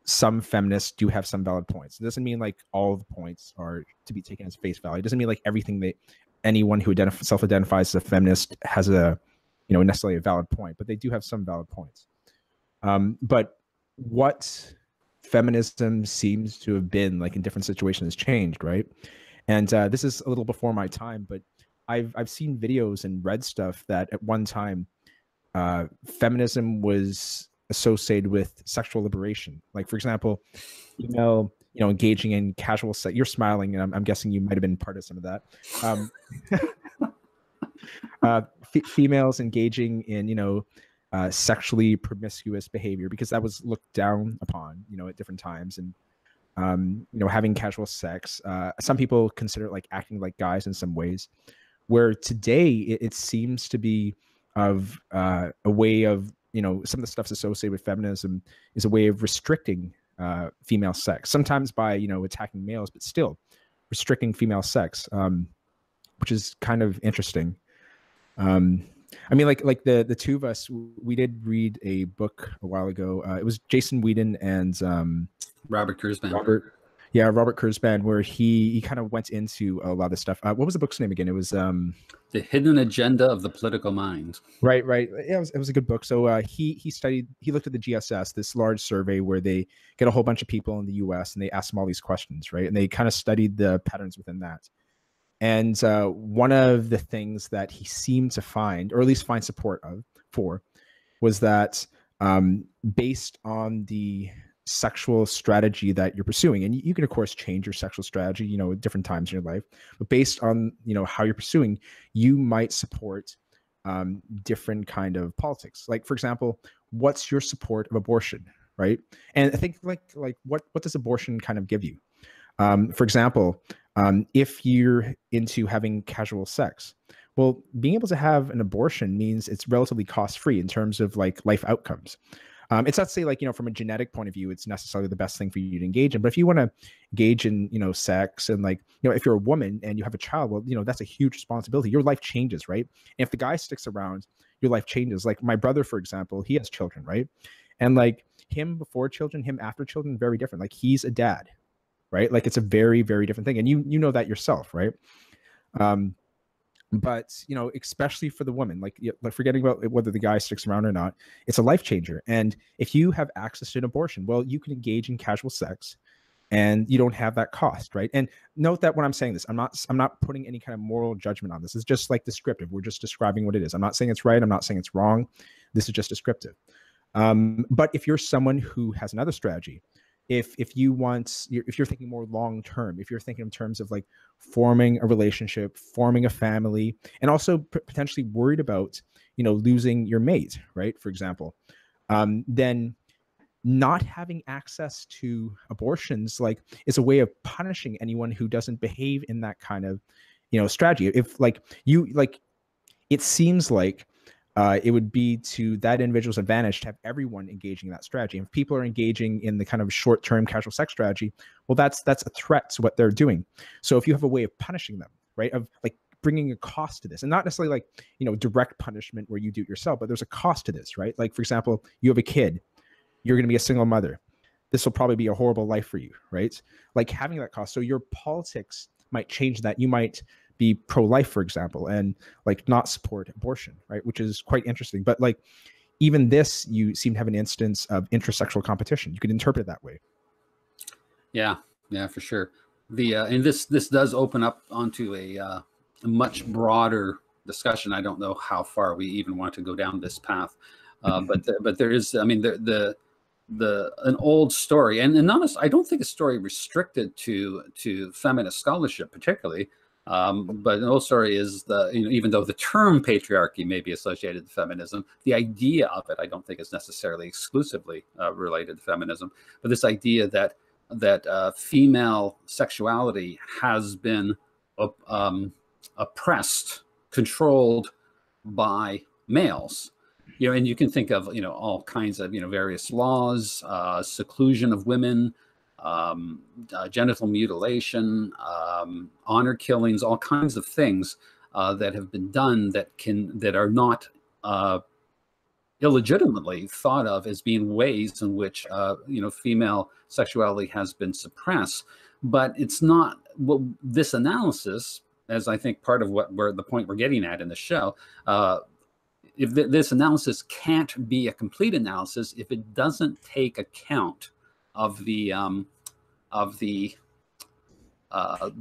some feminists do have some valid points. It doesn't mean like all the points are to be taken as face value. It doesn't mean like everything that anyone who self-identifies as a feminist has a, necessarily a valid point, but they do have some valid points. But what feminism seems to have been like in different situations has changed, right? And this is a little before my time, but I've seen videos and read stuff that at one time feminism was associated with sexual liberation. Like, for example, female, engaging in casual sex. You're smiling, and I'm guessing you might have been part of some of that. Females engaging in, sexually promiscuous behavior, because that was looked down upon, at different times. And, having casual sex. Some people consider it like acting like guys in some ways, where today it seems to be of a way of, some of the stuff's associated with feminism is a way of restricting female sex, sometimes by, attacking males, but still restricting female sex, which is kind of interesting. I mean, like the two of us, we did read a book a while ago. It was Jason Whedon and Robert Kurzban. Robert Kurzban, where he kind of went into a lot of stuff. What was the book's name again? It was The Hidden Agenda of the Political Mind. Right. Yeah, it was a good book. So he looked at the GSS, this large survey where they get a whole bunch of people in the U.S. and they ask them all these questions, right? And they kind of studied the patterns within that. And one of the things that he seemed to find, or at least find support for, was that based on the sexual strategy that you're pursuing, and you can of course change your sexual strategy, at different times in your life, but based on how you're pursuing, you might support different kind of politics. Like, for example, what's your support of abortion, right? And I think like what does abortion kind of give you? For example, if you're into having casual sex, well, being able to have an abortion means it's relatively cost-free in terms of like life outcomes. It's not to say like, from a genetic point of view, it's necessarily the best thing for you to engage in. But if you want to engage in, sex, and like, if you're a woman and you have a child, well, that's a huge responsibility. Your life changes, right? And if the guy sticks around, your life changes. Like my brother, for example, he has children, right? And like him before children, him after children, very different. Like he's a dad, right? Like it's a very, very different thing. And you know that yourself, right? But especially for the woman, like forgetting about whether the guy sticks around or not, it's a life changer. And if you have access to an abortion, well, you can engage in casual sex and you don't have that cost, right? And note that when I'm saying this, I'm not putting any kind of moral judgment on this. It's just like descriptive. We're just describing what it is. I'm not saying it's right. I'm not saying it's wrong. This is just descriptive. But if you're someone who has another strategy, if you're thinking more long term, if you're thinking in terms of like forming a relationship, forming a family, and also potentially worried about losing your mate, right? For example, then not having access to abortions like is a way of punishing anyone who doesn't behave in that kind of strategy. If like it seems like it would be to that individual's advantage to have everyone engaging in that strategy. And if people are engaging in the kind of short-term casual sex strategy, well, that's a threat to what they're doing. So if you have a way of punishing them, right, of like bringing a cost to this, and not necessarily like, direct punishment where you do it yourself, but there's a cost to this, right? Like, for example, you have a kid, you're going to be a single mother. this will probably be a horrible life for you, right? Like having that cost. So your politics might change that. You might be pro-life, for example, and like not support abortion, right? Which is quite interesting. But like even this, you seem to have an instance of intrasexual competition. You could interpret it that way. Yeah, yeah, for sure. And this does open up onto a much broader discussion. I don't know how far we even want to go down this path, but there is, I mean, an old story, and honest, I don't think a story restricted to feminist scholarship particularly. But an old story is even though the term patriarchy may be associated with feminism, the idea of it I don't think is necessarily exclusively related to feminism. But this idea that female sexuality has been oppressed, controlled by males. And you can think of all kinds of various laws, seclusion of women, genital mutilation, honor killings, all kinds of things that have been done that are not illegitimately thought of as being ways in which female sexuality has been suppressed. But it's not this analysis, as I think part of the point we're getting at in the show. If this analysis can't be a complete analysis if it doesn't take account of the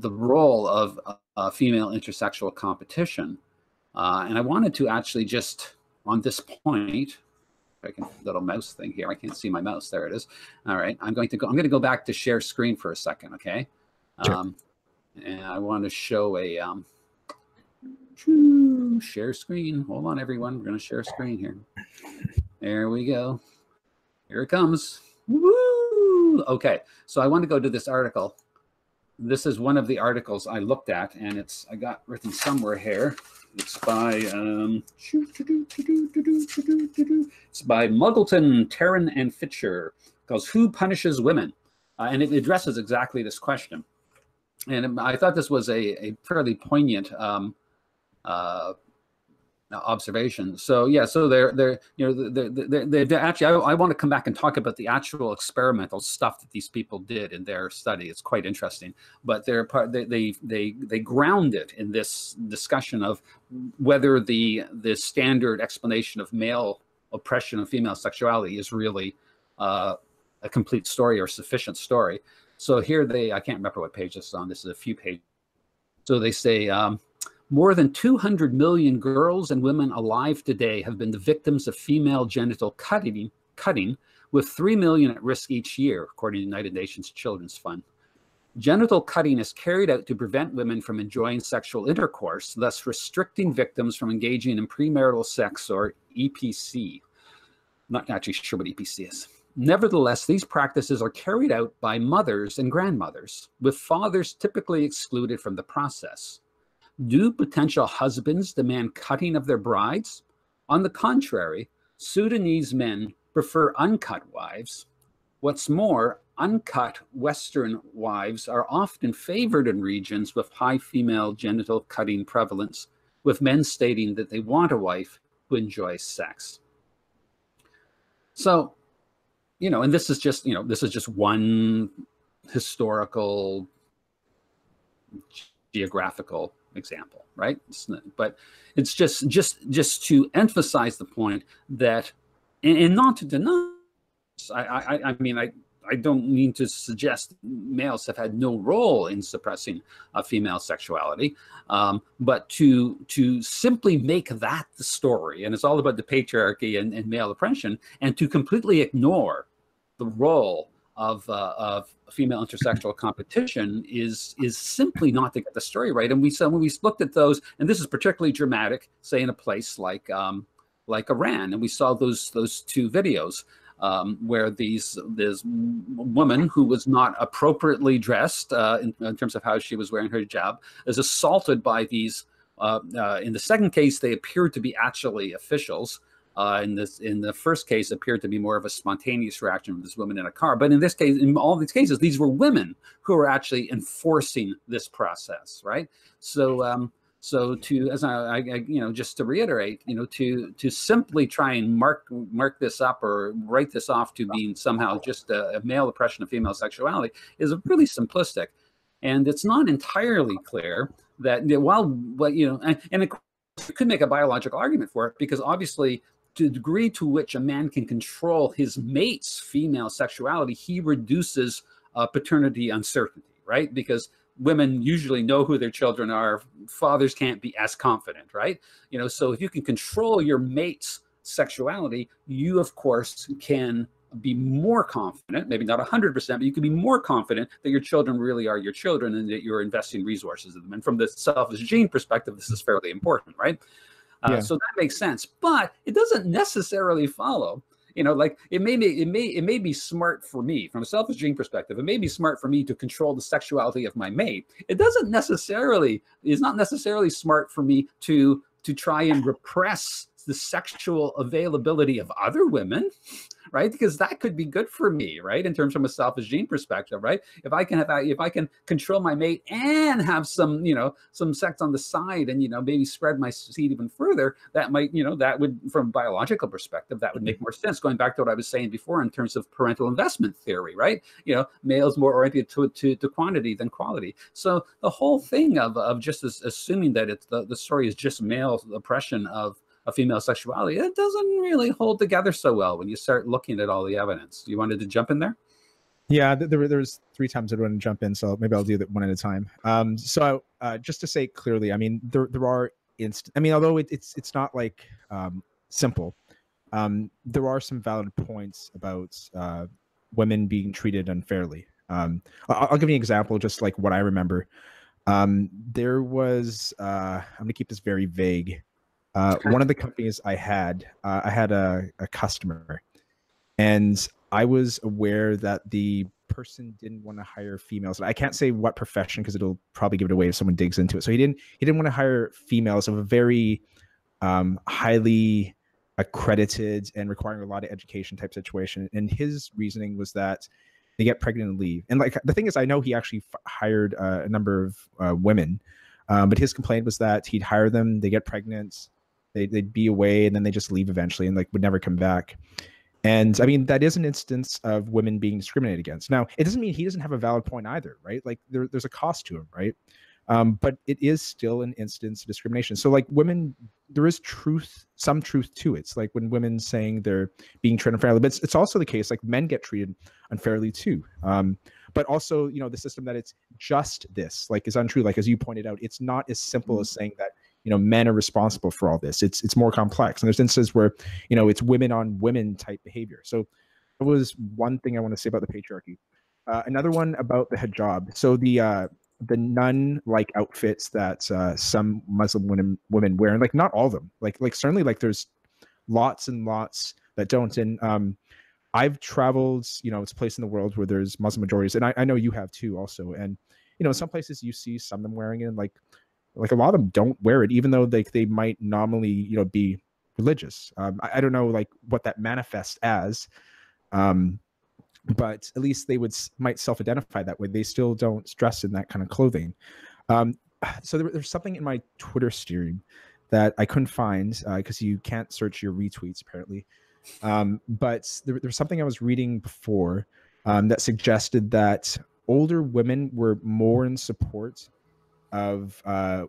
role of female intersexual competition. And I wanted to actually just on this point, I can little mouse thing here. I can't see my mouse. There it is. All right, I'm going to go back to share screen for a second. Okay. Sure. And I want to show a share screen. Hold on, everyone. We're going to share screen here. There we go. Here it comes. Woo! Okay, so I want to go to this article. This is one of the articles I looked at, and I got written somewhere here. It's by Muggleton, Terran, and Fitcher. Called "Who Punishes Women?" And it addresses exactly this question. And I thought this was a fairly poignant observation. So yeah, so they're actually, I want to come back and talk about the actual experimental stuff that these people did in their study. It's quite interesting, but they ground it in this discussion of whether the standard explanation of male oppression of female sexuality is really a complete story or sufficient story. So here I can't remember what page this is on. This is a few pages. So they say, more than 200 million girls and women alive today have been the victims of female genital cutting, with 3 million at risk each year, according to the United Nations Children's Fund. Genital cutting is carried out to prevent women from enjoying sexual intercourse, thus restricting victims from engaging in premarital sex, or EPC. Not actually sure what EPC is. Nevertheless, these practices are carried out by mothers and grandmothers, with fathers typically excluded from the process. Do potential husbands demand cutting of their brides? On the contrary, Sudanese men prefer uncut wives. What's more, uncut Western wives are often favored in regions with high female genital cutting prevalence, with men stating that they want a wife who enjoys sex. So, and this is just one historical, geographical example, right? But it's just to emphasize the point that, and not to deny. I mean, I don't mean to suggest males have had no role in suppressing female sexuality, but to simply make that the story, and it's all about the patriarchy and male oppression, and to completely ignore the role of female intersexual competition is simply not to get the story right. And when we looked at those, and this is particularly dramatic, say in a place like Iran, and we saw those two videos where this woman who was not appropriately dressed in terms of how she was wearing her hijab is assaulted by these. In the second case, they appeared to be actually officials. In the first case, appeared to be more of a spontaneous reaction of this woman in a car. But in this case, in all these cases, these were women who were actually enforcing this process, right? So So to, as just to reiterate, to simply try and mark this up or write this off to being somehow just a male oppression of female sexuality is really simplistic, and it's not entirely clear that and it could make a biological argument for it, because obviously, to the degree to which a man can control his mate's female sexuality, he reduces paternity uncertainty, right? Because women usually know who their children are. Fathers can't be as confident, right? So if you can control your mate's sexuality, you of course can be more confident, maybe not 100%, but you can be more confident that your children really are your children and that you're investing resources in them. And from the selfish gene perspective, this is fairly important, right? So that makes sense, but it doesn't necessarily follow. Like it may be smart for me from a selfish gene perspective. It may be smart for me to control the sexuality of my mate. It's not necessarily smart for me to try and repress the sexual availability of other women, right? Because that could be good for me, right? In terms from a selfish gene perspective, right? If I can control my mate and have some sex on the side and maybe spread my seed even further, that might that would, from a biological perspective, that would make more sense. Going back to what I was saying before in terms of parental investment theory, right? Males more oriented to quantity than quality. So the whole thing of just assuming that it's the story is just male oppression of female sexuality, it doesn't really hold together so well when you start looking at all the evidence. You wanted to jump in there? Yeah, there was 3 times I wanted to jump in, so maybe I'll do that one at a time. So just to say clearly, I mean, there are although it's not like simple, there are some valid points about women being treated unfairly. I'll give you an example, just like what I remember. There was I'm going to keep this very vague. One of the companies I had a customer, and I was aware that the person didn't want to hire females. I can't say what profession because it'll probably give it away if someone digs into it. So he didn't want to hire females of a very highly accredited and requiring a lot of education type situation. And his reasoning was that they get pregnant and leave. And like the thing is, I know he actually hired a number of women, but his complaint was that he'd hire them, they get pregnant, they'd be away, and then they just leave eventually and like would never come back. And I mean, that is an instance of women being discriminated against. Now, it doesn't mean he doesn't have a valid point either, right? Like there's a cost to him, right? But it is still an instance of discrimination. So like women, there is some truth to it. It's like when women saying they're being treated unfairly, but it's also the case like men get treated unfairly too. But also, the system that it's just this like is untrue. Like, as you pointed out, it's not as simple as saying that, men are responsible for all this. It's more complex. And there's instances where, it's women on women type behavior. So that was one thing I want to say about the patriarchy. Another one about the hijab. So the nun-like outfits that some Muslim women wear, and like not all of them, like certainly like there's lots and lots that don't. And I've traveled, it's a place in the world where there's Muslim majorities, and I know you have too also. And in some places you see some of them wearing it, and like a lot of them don't wear it, even though they might nominally be religious. I don't know like what that manifests as. But at least they might self-identify that way. They still don't dress in that kind of clothing. So there's something in my Twitter stream that I couldn't find because you can't search your retweets apparently. But there's something I was reading before that suggested that older women were more in support of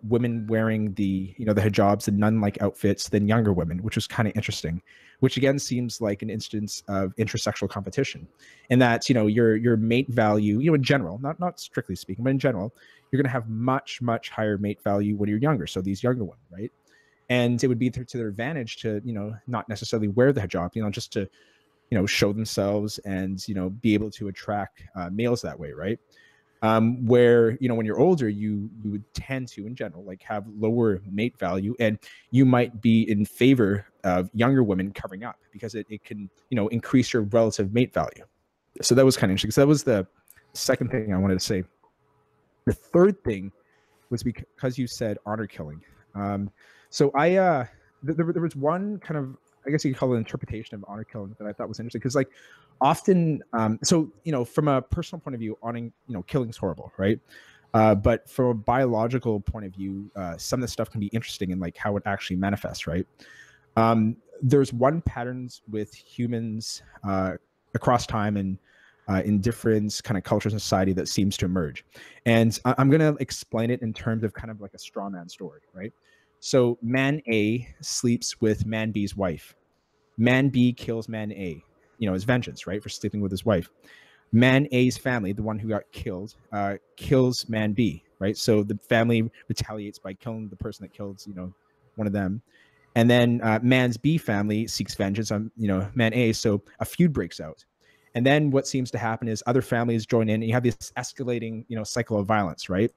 women wearing the hijabs, the nun-like outfits, than younger women, which was kind of interesting. Which again seems like an instance of intrasexual competition, and that your mate value, in general, not strictly speaking, but in general, you're going to have much higher mate value when you're younger. So these younger women, right? And it would be to their advantage to not necessarily wear the hijab, just to show themselves and be able to attract males that way, right? Where when you're older, you would tend to, in general, like have lower mate value, and you might be in favor of younger women covering up because it can increase your relative mate value. So that was kind of interesting. So that was the second thing I wanted to say. The third thing was because you said honor killing. So there was one kind of, I guess you could call it, an interpretation of honor killing that I thought was interesting, because like often, so from a personal point of view, killing is horrible, right? But from a biological point of view, some of this stuff can be interesting in like how it actually manifests, right? There's one patterns with humans across time and in different kind of cultures and society that seems to emerge. And I'm going to explain it in terms of kind of like a straw man story, right? So man A sleeps with man B's wife. Man B kills man A, as vengeance, right, for sleeping with his wife. Man A's family, the one who got killed, kills man B, right? So the family retaliates by killing the person that killed, one of them. And then man's B family seeks vengeance on, man A. So a feud breaks out. And then what seems to happen is other families join in and you have this escalating, cycle of violence, right?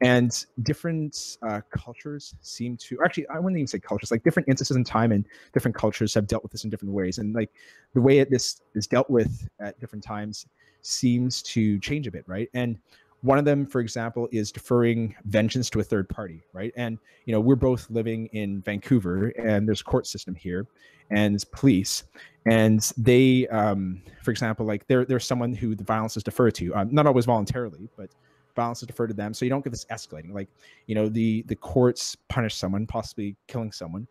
And different cultures seem to, actually, I wouldn't even say cultures, like different instances in time and different cultures have dealt with this in different ways. And like the way this is dealt with at different times seems to change a bit, right? And one of them, for example, is deferring vengeance to a third party, right? And, we're both living in Vancouver and there's a court system here and it's police. And they, for example, like there's someone who the violence is deferred to, not always voluntarily, but violence is deferred to them. So you don't get this escalating. Like, the courts punish someone, possibly killing someone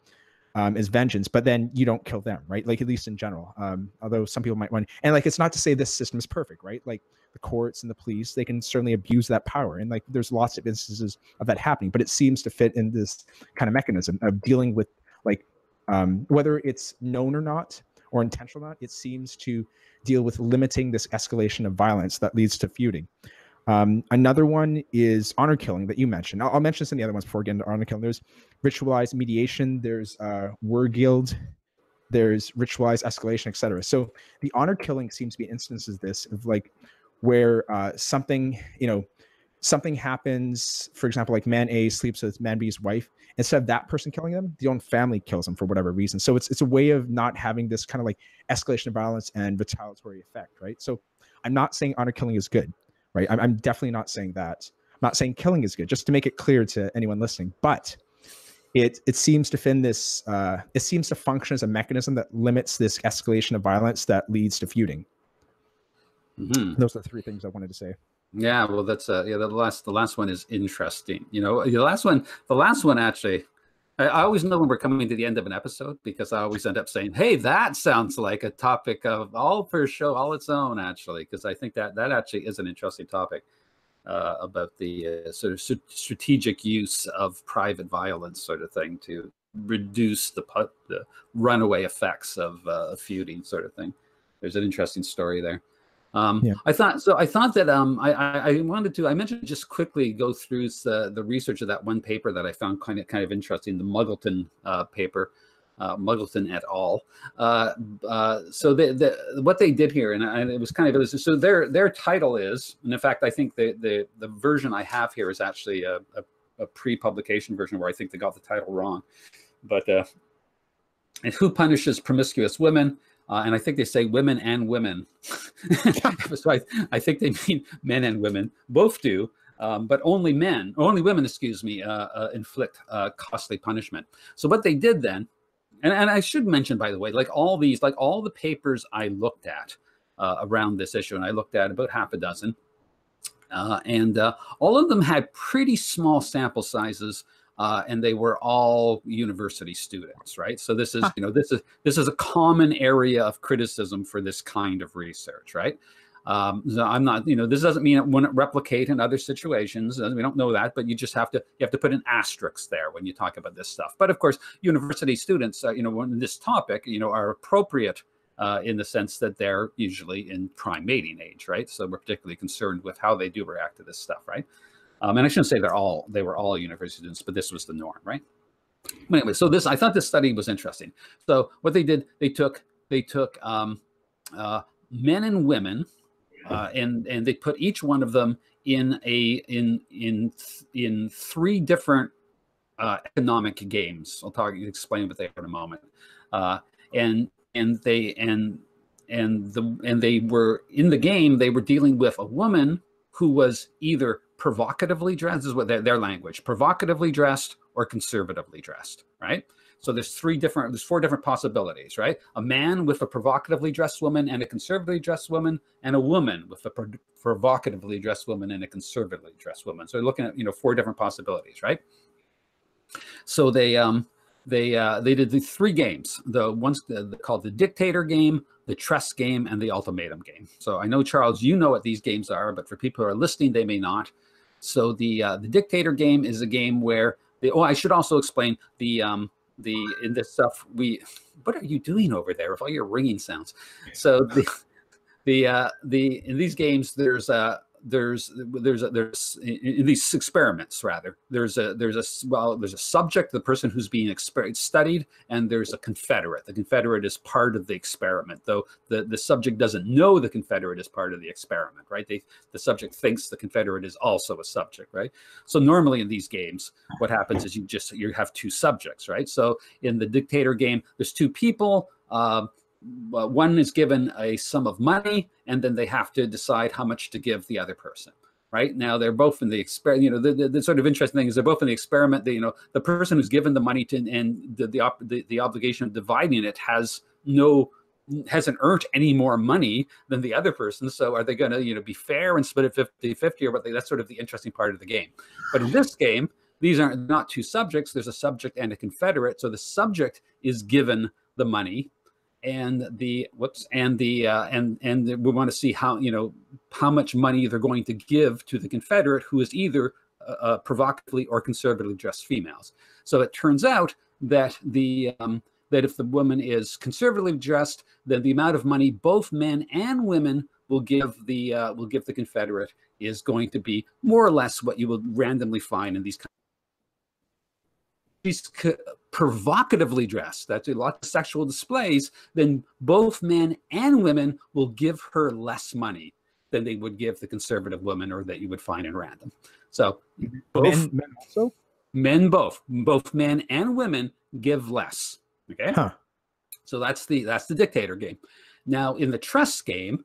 as vengeance, but then you don't kill them, right? Like, at least in general. Although some people might want, and like, it's not to say this system is perfect, right? Like the courts and the police, they can certainly abuse that power. And like, there's lots of instances of that happening, but it seems to fit in this kind of mechanism of dealing with like, whether it's known or not, or intentional or not, it seems to deal with limiting this escalation of violence that leads to feuding. Another one is honor killing that you mentioned. I'll mention some of the other ones before getting to honor killing. There's ritualized mediation, there's word guild, there's ritualized escalation, etc. So the honor killing seems to be instances of this, of like where something happens, for example, like man A sleeps with man B's wife. Instead of that person killing them, the own family kills them for whatever reason. So it's a way of not having this kind of like escalation of violence and retaliatory effect, right? So I'm not saying honor killing is good. Right. I'm definitely not saying that. I'm not saying killing is good, just to make it clear to anyone listening. But it seems to it seems to function as a mechanism that limits this escalation of violence that leads to feuding. Mm-hmm. Those are the three things I wanted to say. Yeah, well, that's the last one is interesting. The last one actually. I always know when we're coming to the end of an episode because I always end up saying, "Hey, that sounds like a topic of all its own." Actually, because I think that actually is an interesting topic about the sort of strategic use of private violence, sort of thing, to reduce the runaway effects of feuding, sort of thing. There's an interesting story there. I thought that I wanted to, I mentioned just quickly go through the research of that one paper that I found kind of interesting, the Muggleton paper, Muggleton et al. So what they did here, and it was so their title is, and in fact, I think the version I have here is actually a pre-publication version where I think they got the title wrong, but who punishes promiscuous women? And I think they say women and women. So I think they mean men and women. Both do, but only women, inflict costly punishment. So what they did then, and I should mention, by the way, like all the papers I looked at around this issue, and I looked at about half a dozen, and all of them had pretty small sample sizes. And they were all university students, right? So this is, this is a common area of criticism for this kind of research, right? So I'm not, this doesn't mean it wouldn't replicate in other situations. We don't know that, but you have to put an asterisk there when you talk about this stuff. But of course, university students, on this topic, are appropriate in the sense that they're usually in prime mating age, right? So we're particularly concerned with how they do react to this stuff, right? And I shouldn't say they were all university students, but this was the norm, right? But anyway, so I thought this study was interesting. So what they did, they took men and women, and they put each one of them in three different economic games. Explain what they are in a moment. And they were in the game. They were dealing with a woman who was either provocatively dressed, this is what their language, provocatively dressed or conservatively dressed, right? So there's four different possibilities, right? A man with a provocatively dressed woman and a conservatively dressed woman, and a woman with a provocatively dressed woman and a conservatively dressed woman. So they're looking at, you know, four different possibilities, right? So they did the three games. The ones called the dictator game, the trust game, and the ultimatum game. So I know, Charles, you know what these games are, but for people who are listening, they may not. So the dictator game is a game where I should also explain in this stuff what are you doing over there with all your ringing sounds? So in these games there's in these experiments, rather, there's a subject, the person who's being studied, and there's a confederate. The confederate is part of the experiment, though the subject doesn't know the confederate is part of the experiment, right? The subject thinks the confederate is also a subject, right? So normally in these games, what happens is you have two subjects, right? So in the dictator game, there's two people. One is given a sum of money, and then they have to decide how much to give the other person. Right now, they're both in the experiment. You know, the sort of interesting thing is they're both in the experiment. You know, the person who's given the money and the obligation of dividing it hasn't earned any more money than the other person. So are they going to, you know, be fair and split it 50-50 or what? That's sort of the interesting part of the game. But in this game, these are not two subjects. There's a subject and a confederate. So the subject is given the money. And we want to see how much money they're going to give to the confederate, who is either provocatively or conservatively dressed females. So it turns out that that if the woman is conservatively dressed, then the amount of money both men and women will give the confederate is going to be more or less what you will randomly find in these. She's provocatively dressed, that's a lot of sexual displays, then both men and women will give her less money than they would give the conservative woman, or that you would find in random. So both both men and women give less. Okay. Huh. So that's the dictator game. Now in the trust game,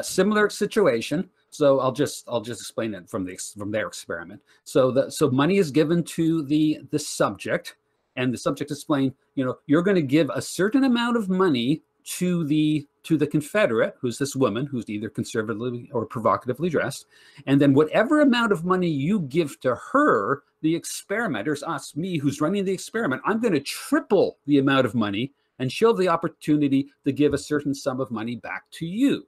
similar situation. So I'll just explain it from their experiment. So money is given to the subject, and the subject explained, you know, you're going to give a certain amount of money to the confederate, who's this woman who's either conservatively or provocatively dressed, and then whatever amount of money you give to her, the experimenters, me who's running the experiment, I'm going to triple the amount of money, and she'll have the opportunity to give a certain sum of money back to you.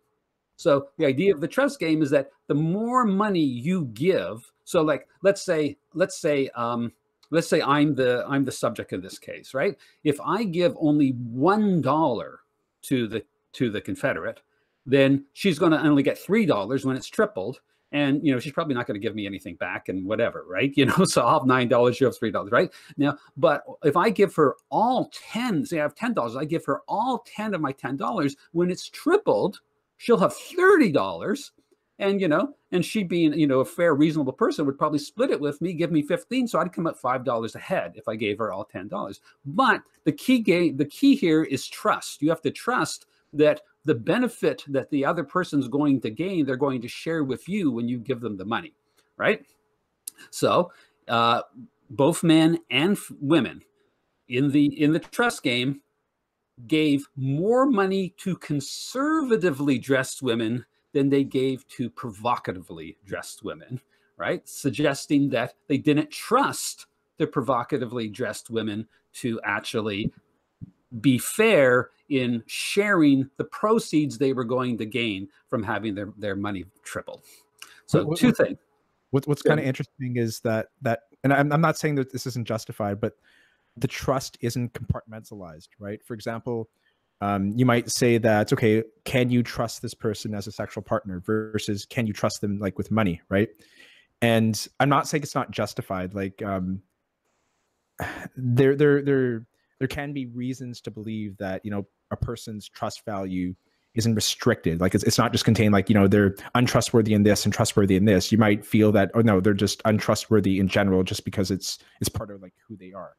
So the idea of the trust game is that the more money you give, so like let's say I'm the subject in this case, right? If I give only $1 to the confederate, then she's going to only get $3 when it's tripled, and you know she's probably not going to give me anything back and whatever, right? You know, so I'll have $9, you have $3, right? Now, but if I give her all 10, say I have $10, I give her all 10 of my $10, when it's tripled, she'll have $30, and, you know, and she being, you know, a fair, reasonable person would probably split it with me, give me 15. So I'd come up $5 ahead if I gave her all $10. But the key here is trust. You have to trust that the benefit that the other person's going to gain, they're going to share with you when you give them the money, right? So both men and women in the trust game gave more money to conservatively dressed women than they gave to provocatively dressed women, right? Suggesting that they didn't trust the provocatively dressed women to actually be fair in sharing the proceeds they were going to gain from having their money tripled. So two things. What's kind of interesting is that and I'm not saying that this isn't justified, but the trust isn't compartmentalized, right? For example, you might say that, okay, can you trust this person as a sexual partner versus can you trust them like with money, right? And I'm not saying it's not justified. Like there can be reasons to believe that, you know, a person's trust value isn't restricted. Like it's not just contained like, you know, they're untrustworthy in this and trustworthy in this. You might feel that, oh no, they're just untrustworthy in general just because it's part of like who they are.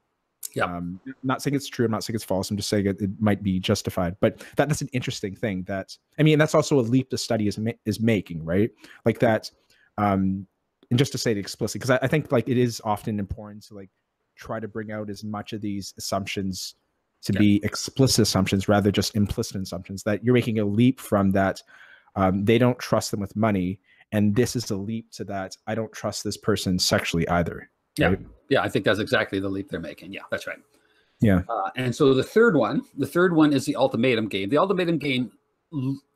Yeah. I'm not saying it's true. I'm not saying it's false. I'm just saying it might be justified. But that's an interesting thing. That's also a leap the study is making, right? Like that. And just to say it explicitly, because I think like it is often important to like try to bring out as much of these assumptions to be explicit assumptions rather just implicit assumptions, that you're making a leap from that they don't trust them with money, and this is a leap to that I don't trust this person sexually either. Right? Yeah, I think that's exactly the leap they're making. Yeah, that's right. Yeah. And so the third one is the ultimatum game. The ultimatum game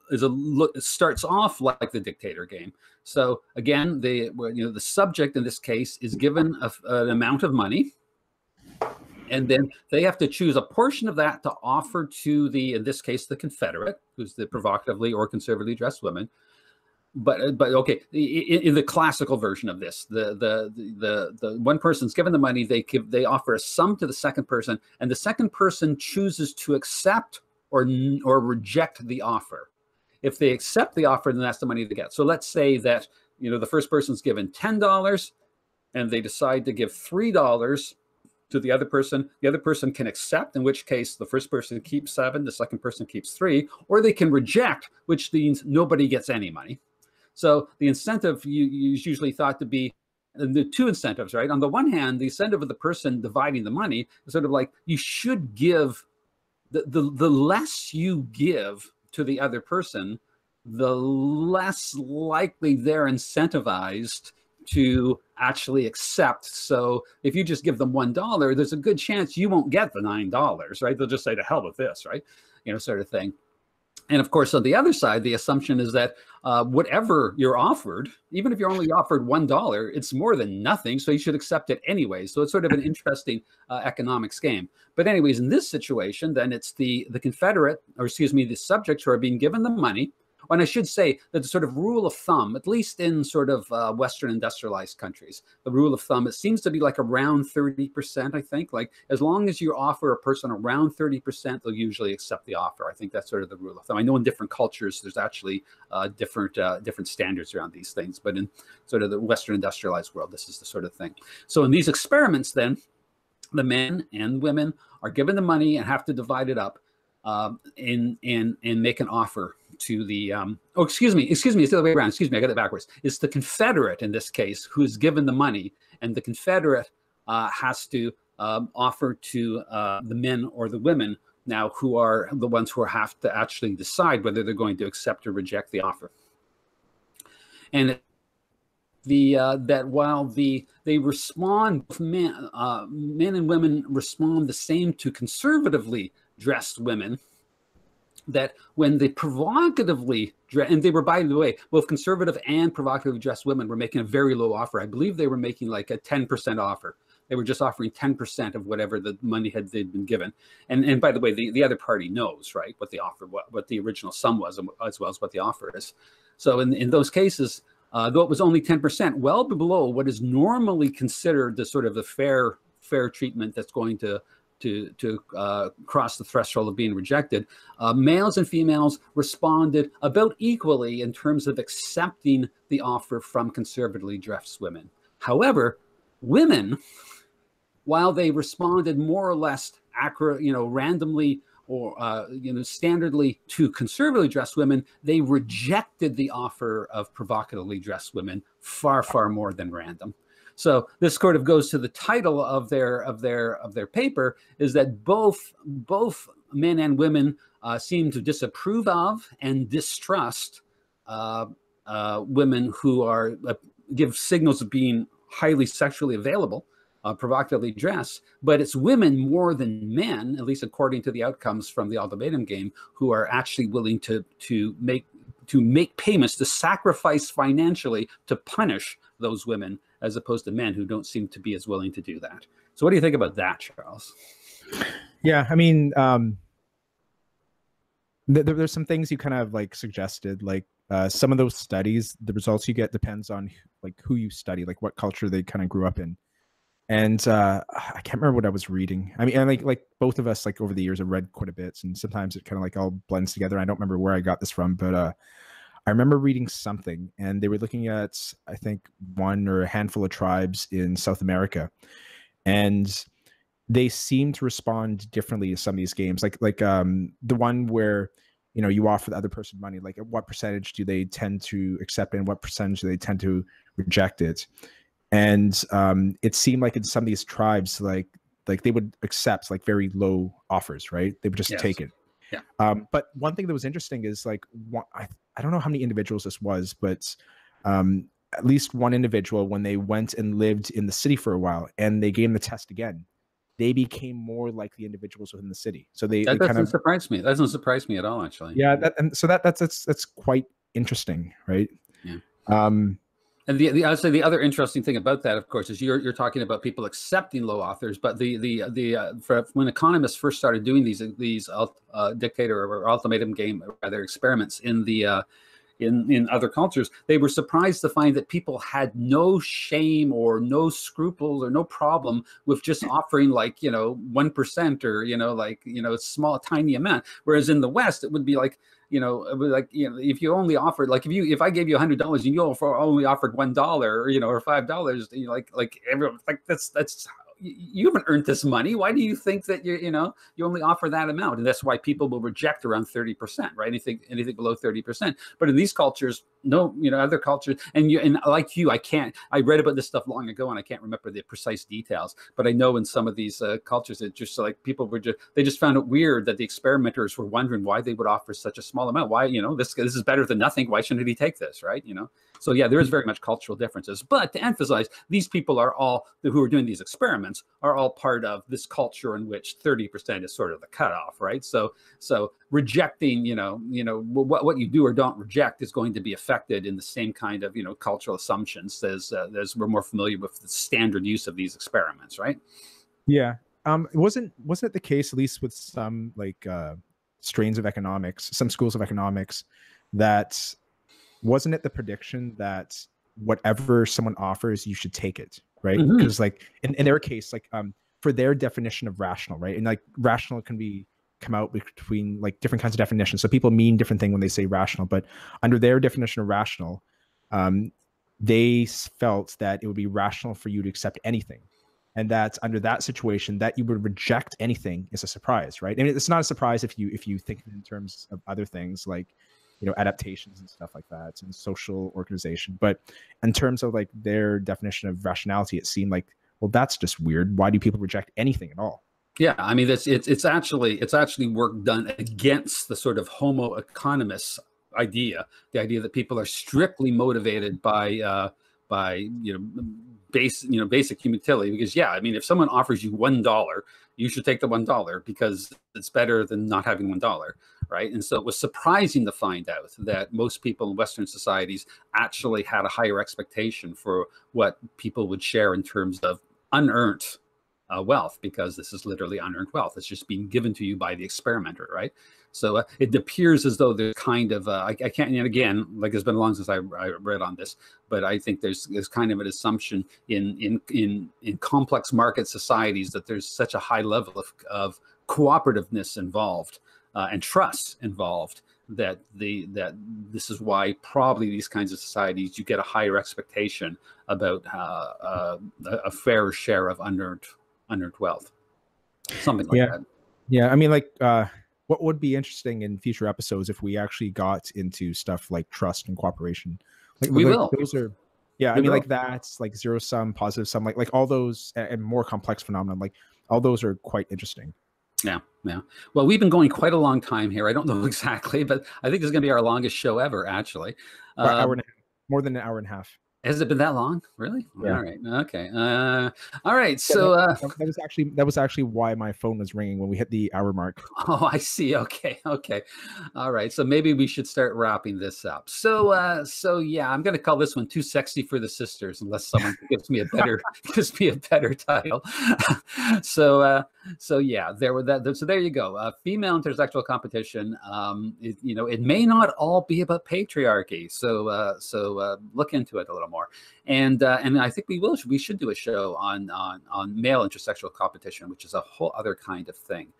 is it starts off like the dictator game. So again, the subject in this case is given an amount of money, and then they have to choose a portion of that to offer to in this case, the Confederate, who's the provocatively or conservatively dressed woman. But okay, in the classical version of this, the one person's given the money, they offer a sum to the second person, and the second person chooses to accept or reject the offer. If they accept the offer, then that's the money they get. So let's say that the first person's given $10, and they decide to give $3 to the other person. The other person can accept, in which case the first person keeps 7, the second person keeps 3, or they can reject, which means nobody gets any money. So the incentive is usually thought to be the two incentives, right? On the one hand, the incentive of the person dividing the money is sort of like, you should give, the less you give to the other person, the less likely they're incentivized to actually accept. So if you just give them $1, there's a good chance you won't get the $9, right? They'll just say, to hell with this, right? Sort of thing. And of course, on the other side, the assumption is that whatever you're offered, even if you're only offered $1, it's more than nothing, so you should accept it anyway. So it's sort of an interesting economics game. But anyways, in this situation, then it's the Confederate, or excuse me, the subjects who are being given the money. And I should say that the sort of rule of thumb, at least in sort of Western industrialized countries, the rule of thumb, it seems to be like around 30%, I think. Like, as long as you offer a person around 30%, they'll usually accept the offer. I think that's sort of the rule of thumb. I know in different cultures, there's actually different standards around these things. But in sort of the Western industrialized world, this is the sort of thing. So in these experiments, then, the men and women are given the money and have to divide it up and make an offer to the excuse me, it's the other way around. Excuse me, I got it backwards. It's the Confederate in this case who is given the money, and the Confederate has to offer to the men or the women now, who are the ones who have to actually decide whether they're going to accept or reject the offer. And that while they respond, men and women respond the same to conservatively dressed women, that when they provocatively dress, and they were, by the way, both conservative and provocatively dressed women were making a very low offer. I believe they were making like a 10% offer. They were just offering 10% of whatever the money they'd been given. And by the way, the other party knows, right, what the offer, what the original sum was, as well as what the offer is. So in those cases, though it was only 10%, well below what is normally considered the sort of the fair treatment that's going to cross the threshold of being rejected, males and females responded about equally in terms of accepting the offer from conservatively dressed women. However, women, while they responded more or less randomly or standardly to conservatively dressed women, they rejected the offer of provocatively dressed women far, far more than random. So this sort of goes to the title of their paper, is that both men and women seem to disapprove of and distrust women who give signals of being highly sexually available, provocatively dressed, but it's women more than men, at least according to the outcomes from the ultimatum game, who are actually willing to make payments, to sacrifice financially to punish those women, as opposed to men who don't seem to be as willing to do that. So what do you think about that, Charles? Yeah, I mean, there's some things you kind of like suggested, like some of those studies, the results you get depends on like who you study, like what culture they kind of grew up in. And I can't remember what I was reading. I mean, and like both of us, like over the years, have read quite a bit, and sometimes it kind of like all blends together. I don't remember where I got this from, but I remember reading something, and they were looking at, I think, one or a handful of tribes in South America, and they seem to respond differently to some of these games. Like the one where, you offer the other person money, like what percentage do they tend to accept and what percentage do they tend to reject it? And it seemed like in some of these tribes, like they would accept like very low offers, right? They would just take it. Yeah. But one thing that was interesting is like, I don't know how many individuals this was, but at least one individual, when they went and lived in the city for a while and they gave them the test again, they became more like the individuals within the city. So they kind of surprise me. That doesn't surprise me at all, actually. Yeah, so that's quite interesting, right? Yeah. And I'd say the other interesting thing about that, of course, is you're talking about people accepting low offers, but when economists first started doing these dictator or ultimatum game, or rather experiments in other cultures, they were surprised to find that people had no shame or no scruples or no problem with just offering 1% or small tiny amount. Whereas in the West, it would be like, if you only offered, if I gave you $100 and you only offered $1, or $5, everyone that's you haven't earned this money. Why do you think that you only offer that amount? And that's why people will reject around 30%, right? Anything below 30%. But in these cultures, no, other cultures, and like you, I read about this stuff long ago and I can't remember the precise details, but I know in some of these cultures, it just like people they just found it weird that the experimenters were wondering why they would offer such a small amount. Why, this is better than nothing. Why shouldn't he take this, right? So yeah, there is very much cultural differences. But to emphasize, these people are all who are doing these experiments are all part of this culture in which 30% is sort of the cutoff, right? So rejecting, what you do or don't reject is going to be affected in the same kind of cultural assumptions as we're more familiar with the standard use of these experiments, right? Yeah. Wasn't it the case, at least with some strains of economics, some schools of economics, that wasn't it the prediction that whatever someone offers, you should take it, right? Because in their case, for their definition of rational, right? And rational can come out between different kinds of definitions. So people mean different things when they say rational, but under their definition of rational, they felt that it would be rational for you to accept anything. And that under that situation, that you would reject anything is a surprise, right? And it's not a surprise if you think in terms of other things like adaptations and stuff like that and social organization. But in terms of their definition of rationality, it seemed like, well, that's just weird. Why do people reject anything at all? Yeah, I mean, it's actually work done against the sort of homo economist idea, the idea that people are strictly motivated by basic human utility. Because I mean, if someone offers you $1, you should take the $1 because it's better than not having $1, right? And so it was surprising to find out that most people in Western societies actually had a higher expectation for what people would share in terms of unearned wealth, because this is literally unearned wealth. It's just being given to you by the experimenter, right? So it appears as though there's kind of I can't, and again, it's been long since I read on this, but I think there's kind of an assumption in complex market societies that there's such a high level of cooperativeness involved and trust involved that this is why probably these kinds of societies, you get a higher expectation about a fair share of unearned wealth, something like that. Yeah, I mean, what would be interesting in future episodes if we actually got into stuff like trust and cooperation. We will. Those are, I mean, that's zero sum, positive sum, like all those and more complex phenomena. All those are quite interesting. Yeah. Well, we've been going quite a long time here. I don't know exactly, but I think this is going to be our longest show ever, actually. Hour and a half, more than an hour and a half. Has it been that long? Really? Yeah. All right. Okay. All right. So that was actually why my phone was ringing when we hit the hour mark. Oh, I see. Okay. All right. So maybe we should start wrapping this up. So yeah, I'm going to call this one "Too Sexy for the Sisters," unless someone gives me a better title. So yeah, so there you go. Female intersexual competition. It may not all be about patriarchy. So look into it a little more. And I think we should do a show on male intersexual competition, which is a whole other kind of thing.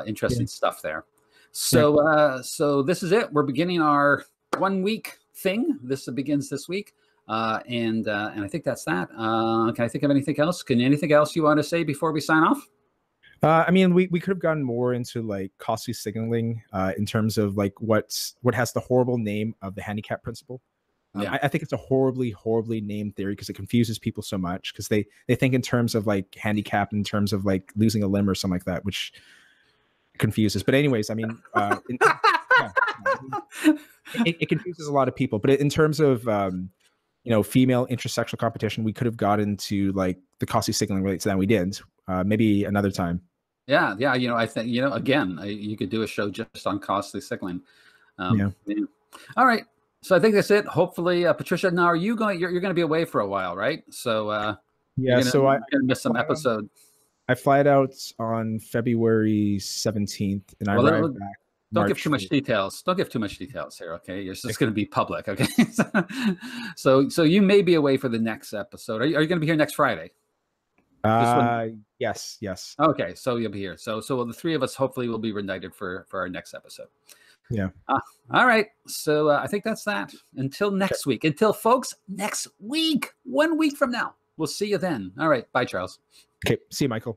Interesting stuff there. So this is it. We're beginning our 1 week thing. This begins this week. And I think that's that. Can I think of anything else? Anything else you want to say before we sign off? I mean, we could have gone more into costly signaling in terms of what has the horrible name of the handicap principle. Yeah. I think it's a horribly, horribly named theory because it confuses people so much because they think in terms of like handicap, in terms of like losing a limb or something like that, which confuses. But anyways, I mean, yeah, it confuses a lot of people. But in terms of female intrasexual competition, we could have got into like the costly signaling relates to that. We didn't. Maybe another time. Yeah, yeah. I think again, you could do a show just on costly signaling. Yeah. All right. So I think that's it. Hopefully, Patricia. Now, are you going? You're going to be away for a while, right? So yeah. you're gonna miss some episode. I fly out on February 17th, and I arrive back. Don't give too much details. Don't give too much details here, okay? It's just going to be public, okay? So you may be away for the next episode. Are you going to be here next Friday? Yes. Okay, so you'll be here. So the three of us hopefully will be reunited for our next episode. Yeah. All right. So I think that's that. Until next week. Until folks, next week. 1 week from now. We'll see you then. All right. Bye, Charles. Okay. See you, Michael.